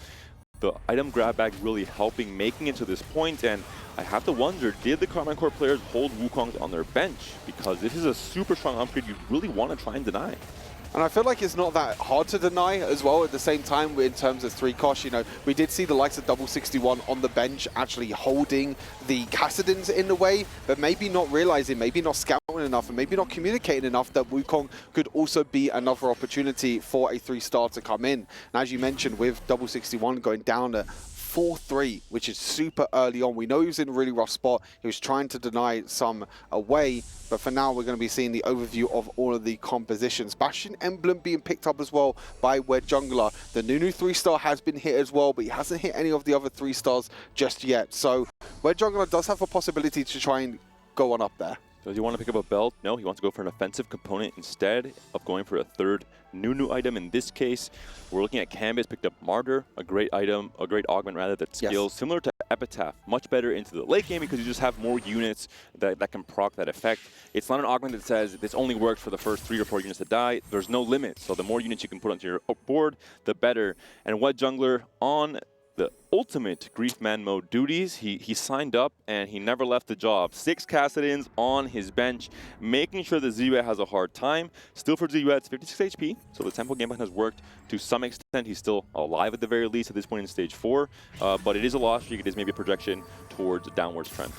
The item grab bag really helping making it to this point, and I have to wonder, did the Karmine Corp players hold Wukongs on their bench? Because this is a super strong upgrade you really want to try and deny. And I feel like it's not that hard to deny as well at the same time in terms of 3 costs. We did see the likes of Double 61 on the bench actually holding the Kassadins in the way, but maybe not realizing, maybe not scouting enough, and maybe not communicating enough that Wukong could also be another opportunity for a 3-star to come in. And as you mentioned, with Double 61 going down to 4-3, which is super early on. We know he was in a really rough spot. He was trying to deny some away, but for now we're going to be seeing the overview of all of the compositions. Bastion Emblem being picked up as well by Wed Jungler. The Nunu 3-star has been hit as well, but he hasn't hit any of the other 3-stars just yet. So Wed Jungler does have a possibility to try and go on up there. Does he want to pick up a belt? No, he wants to go for an offensive component instead of going for a third Nunu item. In this case, we're looking at Canvas, picked up Martyr, a great item, a great augment rather, that scales similar to Epitaph, much better into the late game because you just have more units that can proc that effect. It's not an augment that says this only works for the first 3 or 4 units to die. There's no limit, so the more units you can put onto your board, the better. And Wed Jungler on the ultimate Grief Man mode duties, he signed up and he never left the job. 6 Kassadins on his bench, making sure that Ziyue has a hard time. Still for Ziyue, it's 56 HP, so the tempo game plan has worked to some extent. He's still alive at the very least at this point in stage 4, but it is a loss streak. It is maybe a projection towards a downwards trend.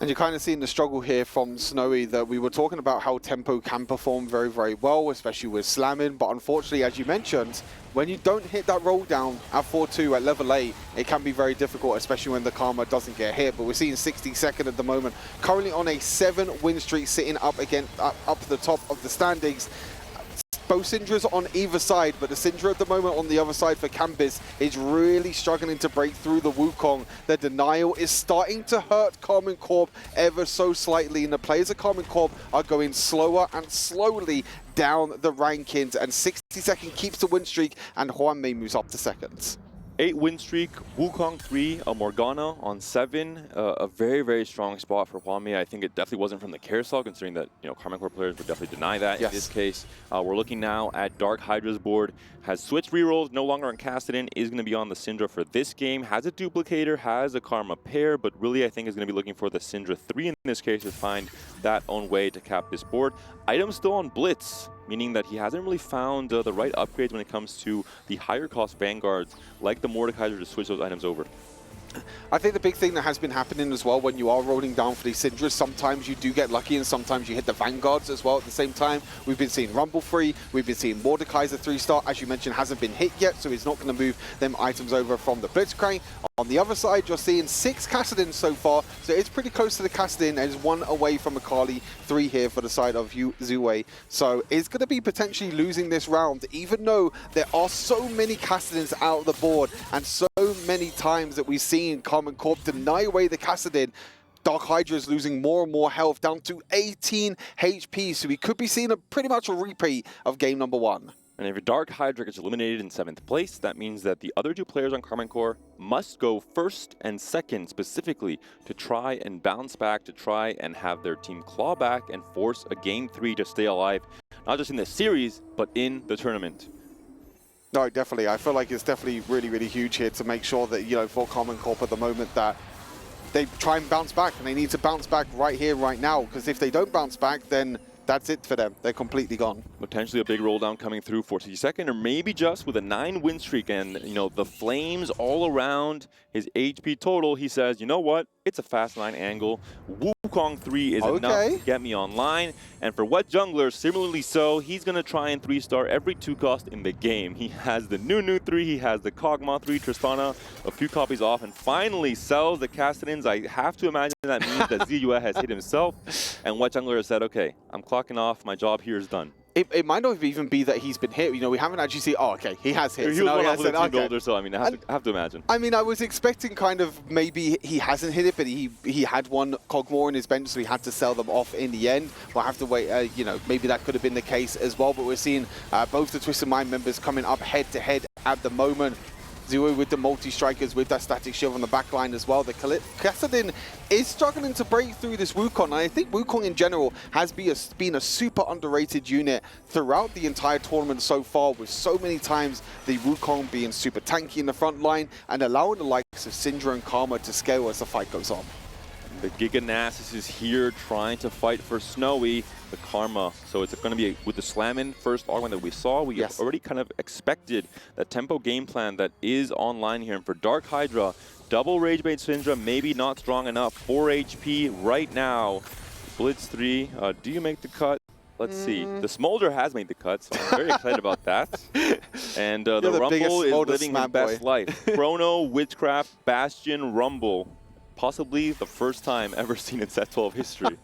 And you're kind of seeing the struggle here from Snowy, that we were talking about how tempo can perform very, very well, especially with slamming. But unfortunately, as you mentioned, when you don't hit that roll down at 4-2 at level 8, it can be very difficult, especially when the Karma doesn't get hit. But we're seeing 62nd at the moment, currently on a 7-win streak, sitting up up the top of the standings. Both Syndras on either side, but the Syndra at the moment on the other side for Canvas is really struggling to break through the Wukong. The denial is starting to hurt Karmine Corp ever so slightly, and the players of Karmine Corp are going slower and slowly down the rankings, and 62nd keeps the win streak, and Huanmei moves up to 2nd. 8-win streak, Wukong 3, a Morgana on 7. A very, very strong spot for Huanmei. I think it definitely wasn't from the carousel, considering that Karmine Corp players would definitely deny that in this case. We're looking now at Dark Hydra's board. Has switched rerolls, no longer on Kassadin, is going to be on the Syndra for this game. Has a duplicator, has a Karma pair, but really I think is going to be looking for the Syndra 3 in this case to find that own way to cap this board. Item still on Blitz, meaning that he hasn't really found the right upgrades when it comes to the higher cost Vanguards, like the Mordekaiser, to switch those items over. I think the big thing that has been happening as well when you are rolling down for these Syndras, sometimes you do get lucky and sometimes you hit the Vanguards as well at the same time. We've been seeing Rumble free, we've been seeing Mordekaiser 3-star, as you mentioned, hasn't been hit yet, so he's not going to move them items over from the Blitzcrank. On the other side, you're seeing 6 Kassadins so far, so it's pretty close to the Kassadin, and it's 1 away from Akali, 3 here for the side of Ziyue. So it's going to be potentially losing this round, even though there are so many Kassadins out of the board, and so many times that we've seen Karmine Corp deny away the Kassadin. Dark Hydra is losing more and more health, down to 18 HP, so we could be seeing pretty much a repeat of game number 1. And if Dark Hydra gets eliminated in 7th place, that means that the other 2 players on Karmine Corp must go 1st and 2nd specifically to try and bounce back, to try and have their team claw back and force a game 3 to stay alive, not just in the series, but in the tournament. No, definitely. I feel like it's definitely really, really huge here to make sure that, for Karmine Corp at the moment, that they try and bounce back, and they need to bounce back right here, right now, because if they don't bounce back, then that's it for them. They're completely gone. Potentially a big roll down coming through for 62nd, or maybe just with a 9-win streak and, the flames all around his HP total. He says, you know what? It's a fast 9 angle. Wukong 3 is enough to get me online. And for Wed Jungler, similarly so, he's going to try and 3-star every 2 cost in the game. He has the Nunu 3, he has the Kog'Maw 3, Tristana a few copies off, and finally sells the Kassadins. I have to imagine that means that Ziyue has hit himself, and Wed Jungler has said, okay, I'm clocking off, my job here is done. It might not even be that he's been hit. We haven't actually seen. Oh, okay, he has hit. He was one off with a team builder, so I mean, I have to imagine. I mean, I was expecting kind of maybe he hasn't hit it, but he had one Kog'Maw in his bench, so he had to sell them off in the end. We'll have to wait. Maybe that could have been the case as well. But we're seeing both the Twisted Mind members coming up head to head at the moment. Ziyue with the multi-strikers with that static shield on the back line as well. The Kassadin is struggling to break through this Wukong, and I think Wukong in general has been a super underrated unit throughout the entire tournament so far, with so many times the Wukong being super tanky in the front line and allowing the likes of Syndra and Karma to scale as the fight goes on. The Giga Nasus is here trying to fight for Snowy, the Karma. So it's going to be with the Slammin first augment that we saw. We have already kind of expected that tempo game plan that is online here. And for Dark Hydra, double Rage Bait Syndra, maybe not strong enough. 4 HP right now. Blitz 3, do you make the cut? let's see. The Smolder has made the cut, so I'm very excited about that. And the the Rumble is Smolder living his smack best boy. life. Chrono, Witchcraft, Bastion, Rumble. Possibly the first time ever seen in Set 12 history.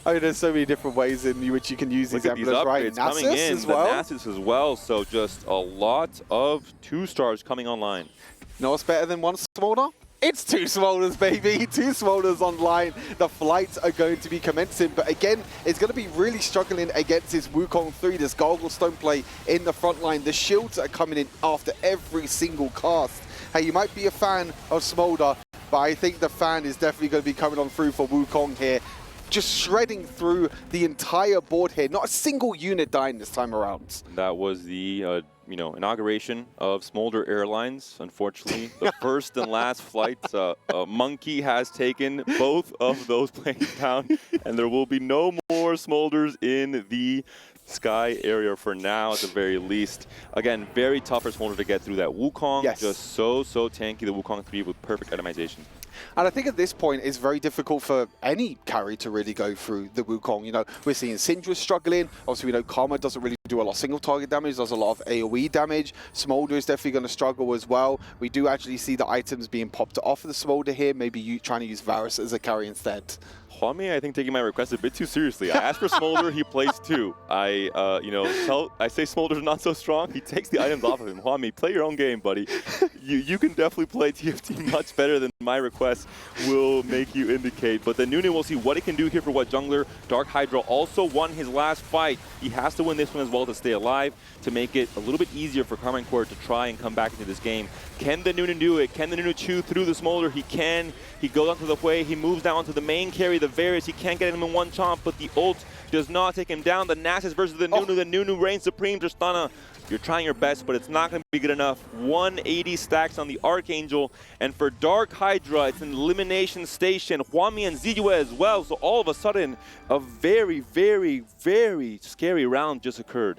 I mean, there's so many different ways in which you can use these Look at these emblems, right? upgrades coming Nasus in, as well. the Nasus as well, so just a lot of 2-stars coming online. You know what's better than one Smolder? It's 2 Smolders, baby. 2 Smolders online. The flights are going to be commencing, but again, it's going to be really struggling against this Wukong 3, this Gargle Stone play in the front line. The shields are coming in after every single cast. Hey, you might be a fan of Smolder, but I think the fan is definitely going to be coming on through for Wukong here. Just shredding through the entire board here. Not a single unit dying this time around. That was the inauguration of Smolder Airlines. Unfortunately, the first and last flights, Monkey has taken both of those planes down, and there will be no more Smolders in the sky area for now, at the very least. Again, very tough for Smolder to get through that Wukong. Yes. Just so tanky, the Wukong 3 with perfect itemization. And I think at this point, it's very difficult for any carry to really go through the Wukong. You know, we're seeing Syndra struggling. Obviously, we know Karma doesn't really do a lot of single target damage, does a lot of AoE damage. Smolder is definitely going to struggle as well. We do actually see the items being popped off of the Smolder here. Maybe you trying to use Varus as a carry instead. Hwami, I think, taking my request a bit too seriously. I asked for Smolder, he plays 2. I say Smolder's not so strong, he takes the items off of him. Hwami, play your own game, buddy. You can definitely play TFT much better than my request will make you indicate. But the Nunu will see what he can do here for Wet Jungler. Dark Hydra also won his last fight. He has to win this one as well to stay alive, to make it a little bit easier for Karmine Corp to try and come back into this game. Can the Nunu do it? Can the Nunu chew through the Smolder? He can. He goes onto the Hui. He moves down to the main carry, the Varus. He can't get him in one chomp, but the ult does not take him down. The Nasus versus the Nunu. The Nunu reigns supreme. Tristana, you're trying your best, but it's not going to be good enough. 180 stacks on the Archangel. And for Dark Hydra, it's an elimination station. Hwami and Ziyue as well. So all of a sudden, a very, very, very scary round just occurred.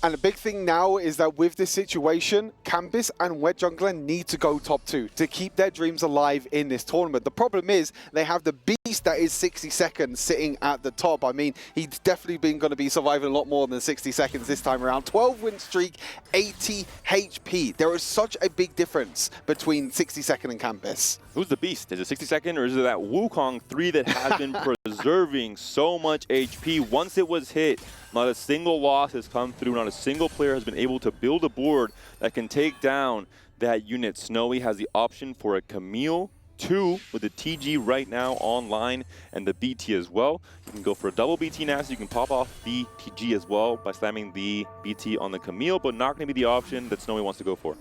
And the big thing now is that with this situation, Campus and Wet Jungler need to go top 2 to keep their dreams alive in this tournament. The problem is they have the beast that is 60 seconds sitting at the top. I mean, he's definitely been going to be surviving a lot more than 60 seconds this time around. 12 win streak, 80 HP. There is such a big difference between 60 second and Campus. Who's the beast? Is it 60 second or is it that Wukong 3 that has been preserving so much HP? Once it was hit, not a single loss has come through. Not a single player has been able to build a board that can take down that unit. Snowy has the option for a Camille 2 with the TG right now online and the BT as well. You can go for a double BT now, so you can pop off the TG as well by slamming the BT on the Camille, but not going to be the option that Snowy wants to go for.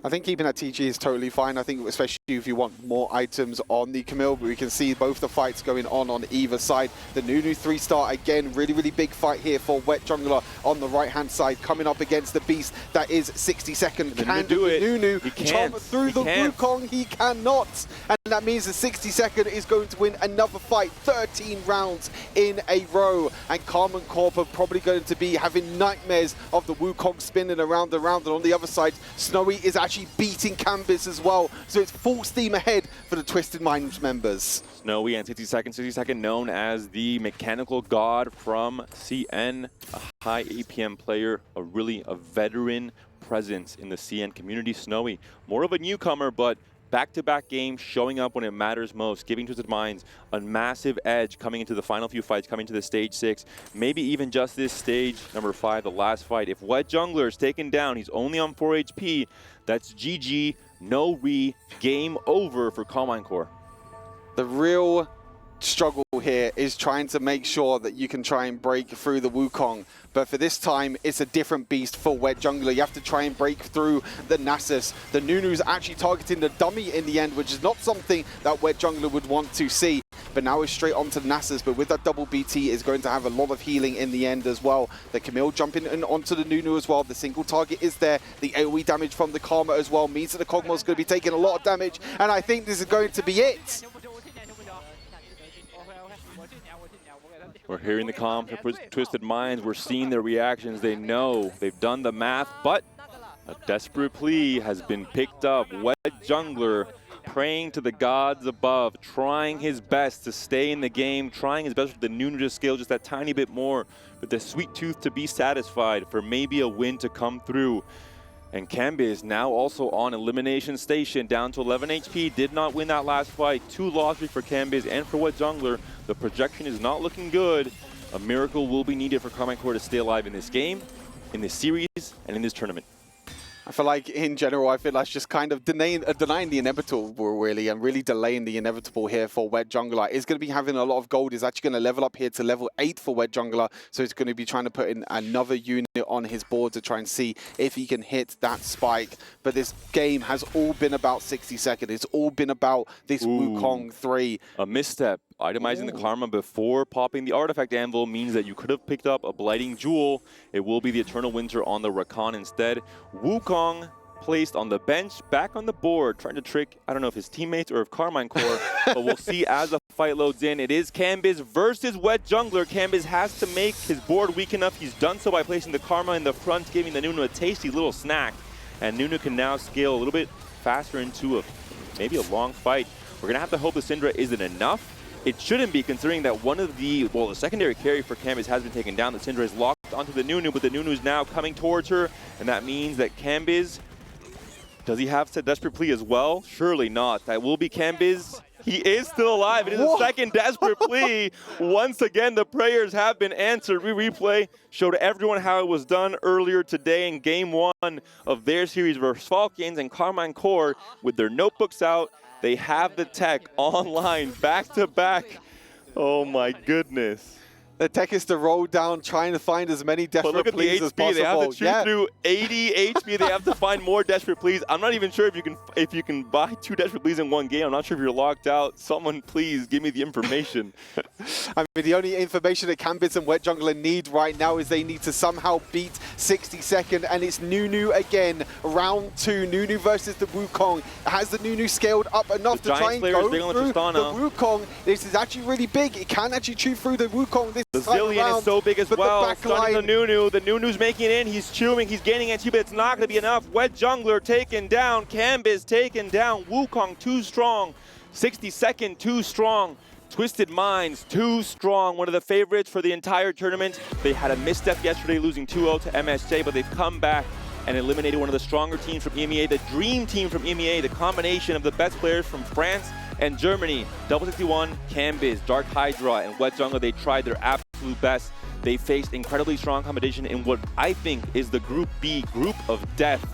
I think keeping that TG is totally fine. I think especially if you want more items on the Camille, but we can see both the fights going on either side. The Nunu 3-star, again, really, really big fight here for Wet Jungler on the right-hand side, coming up against the beast that is 60 second. Can do it. Nunu chomp through the Wukong? He cannot. And that means the 60 second is going to win another fight, 13 rounds in a row. And Karmine Corp are probably going to be having nightmares of the Wukong spinning around and around. And on the other side, Snowy is actually beating Campus as well. So it's full steam ahead for the Twisted Minds members. Snowy and 60 second known as the mechanical god from CN, a high APM player, a veteran presence in the CN community. Snowy, more of a newcomer, but back-to-back games, showing up when it matters most, giving Twisted Minds a massive edge coming into the final few fights, coming to the stage 6, maybe even just this stage number 5, the last fight. If Wet Jungler is taken down, he's only on 4 HP, that's GG, no re, game over for Karmine Corp. The real struggle here is trying to make sure that you can try and break through the Wukong. But for this time, it's a different beast for Wet Jungler. You have to try and break through the Nasus. The Nunu's actually targeting the dummy in the end, which is not something that Wet Jungler would want to see. But now it's straight onto the Nasus. But with that double BT, is going to have a lot of healing in the end as well. The Camille jumping in onto the Nunu as well. The single target is there. The AoE damage from the Karma as well means that the Kog'Maw's going to be taking a lot of damage. And I think this is going to be it. We're hearing the comms for Twisted Minds. We're seeing their reactions. They know they've done the math, but a desperate plea has been picked up. Wet Jungler praying to the gods above, trying his best to stay in the game, trying his best with the Nunu to scale just that tiny bit more, with the sweet tooth to be satisfied for maybe a win to come through. And Kambiz now also on elimination station, down to 11 HP, did not win that last fight. 2 losses for Kambiz and for Wet Jungler. The projection is not looking good. A miracle will be needed for Karmine Corp to stay alive in this game, in this series, and in this tournament. I feel like, in general, I feel like just kind of denying the inevitable, really, and really delaying the inevitable here for Wet Jungler. Is going to be having a lot of gold. Is actually going to level up here to level 8 for Wet Jungler. So he's going to be trying to put in another unit on his board to try and see if he can hit that spike. But this game has all been about 60 seconds. It's all been about this Wukong 3. A misstep. Itemizing the Karma before popping the Artifact Anvil means that you could have picked up a Blighting Jewel. It will be the Eternal Winter on the Rakan instead. Wukong placed on the bench, back on the board, trying to trick, I don't know if his teammates or if Karmine Corp, but we'll see as the fight loads in. It is Kambiz versus Wet Jungler. Kambiz has to make his board weak enough. He's done so by placing the Karma in the front, giving the Nunu a tasty little snack. And Nunu can now scale a little bit faster into maybe a long fight. We're going to have to hope the Syndra isn't enough. It shouldn't be, considering that one of the secondary carry for Kambiz has been taken down. The Syndra is locked onto the Nunu, but the Nunu is now coming towards her, and that means that Kambiz, does he have said Desperate Plea as well? Surely not. That will be Kambiz. He is still alive. It is a second Desperate Plea. Once again, the prayers have been answered. Replay showed everyone how it was done earlier today in Game 1 of their series versus Falcons, and Karmine Corp, with their notebooks out, they have the tech online, back-to-back. Oh my goodness. The tech is to roll down, trying to find as many Desperate Pleas as possible. They have to shoot through 80 HP. They have to find more Desperate Pleas. I'm not even sure if you can buy 2 Desperate Pleas in one game. I'm not sure if you're locked out. Someone please give me the information. I mean, the only information that Kambiz and Wet Jungler need right now is they need to somehow beat 60 second, and it's Nunu again. Round 2, Nunu versus the Wukong. Has the Nunu scaled up enough to try and go through the Wukong? This is actually really big. It can actually chew through the Wukong this the Zillion is so big as well. Stunning the Nunu. The Nunu's making it in. He's chewing. He's gaining HP, but it's not going to be enough. Wet Jungler taken down. Kambiz taken down. Wukong too strong. 60 second too strong. Twisted Minds too strong. One of the favorites for the entire tournament. They had a misstep yesterday, losing 2-0 to MSJ, but they've come back and eliminated one of the stronger teams from EMEA, the dream team from EMEA, the combination of the best players from France and Germany. Double 61, Kambiz, Dark Hydra, and Wet Jungler, they tried their absolute best. They faced incredibly strong competition in what I think is the Group B, Group of Death.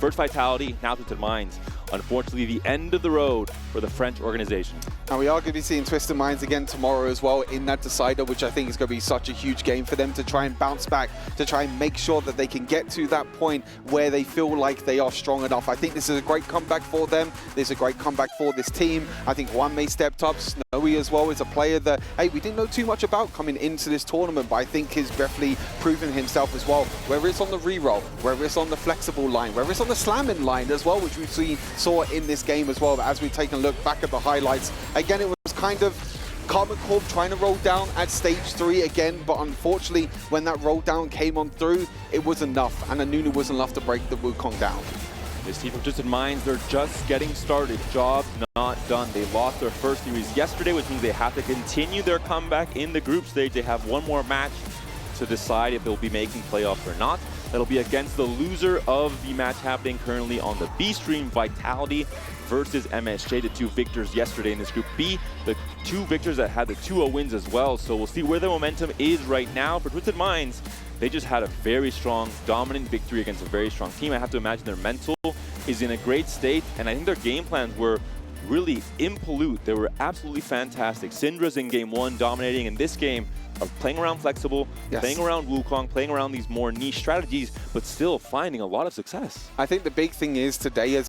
First Vitality, now Twisted Minds. Unfortunately, the end of the road for the French organization. And we are going to be seeing Twisted Minds again tomorrow as well in that decider, which I think is going to be such a huge game for them to try and bounce back, to try and make sure that they can get to that point where they feel like they are strong enough. I think this is a great comeback for them. This is a great comeback for this team. I think Wanmei stepped up. Snowy as well is a player that, hey, we didn't know too much about coming into this tournament, but I think he's definitely proven himself as well. Whether it's on the reroll, whether it's on the flexible line, whether it's on the slamming line as well, which we saw in this game as well. But as we take a look back at the highlights, again, it was kind of Karmine Corp trying to roll down at stage 3 again, but unfortunately, when that roll down came on through, it was enough, and Nunu wasn't enough to break the Wukong down. This team from Twisted Minds, they're just getting started. Job not done. They lost their first series yesterday, which means they have to continue their comeback in the group stage. They have one more match to decide if they'll be making playoffs or not. That'll be against the loser of the match happening currently on the B stream, Vitality versus MSJ, the 2 victors yesterday in this Group B, the 2 victors that had the 2-0 wins as well. So we'll see where the momentum is right now. For Twisted Minds, they just had a very strong, dominant victory against a very strong team. I have to imagine their mental is in a great state, and I think their game plans were really impolite. They were absolutely fantastic. Syndra's in Game 1 dominating. In this game, of playing around flexible, playing around Wukong, playing around these more niche strategies, but still finding a lot of success. I think the big thing is today, as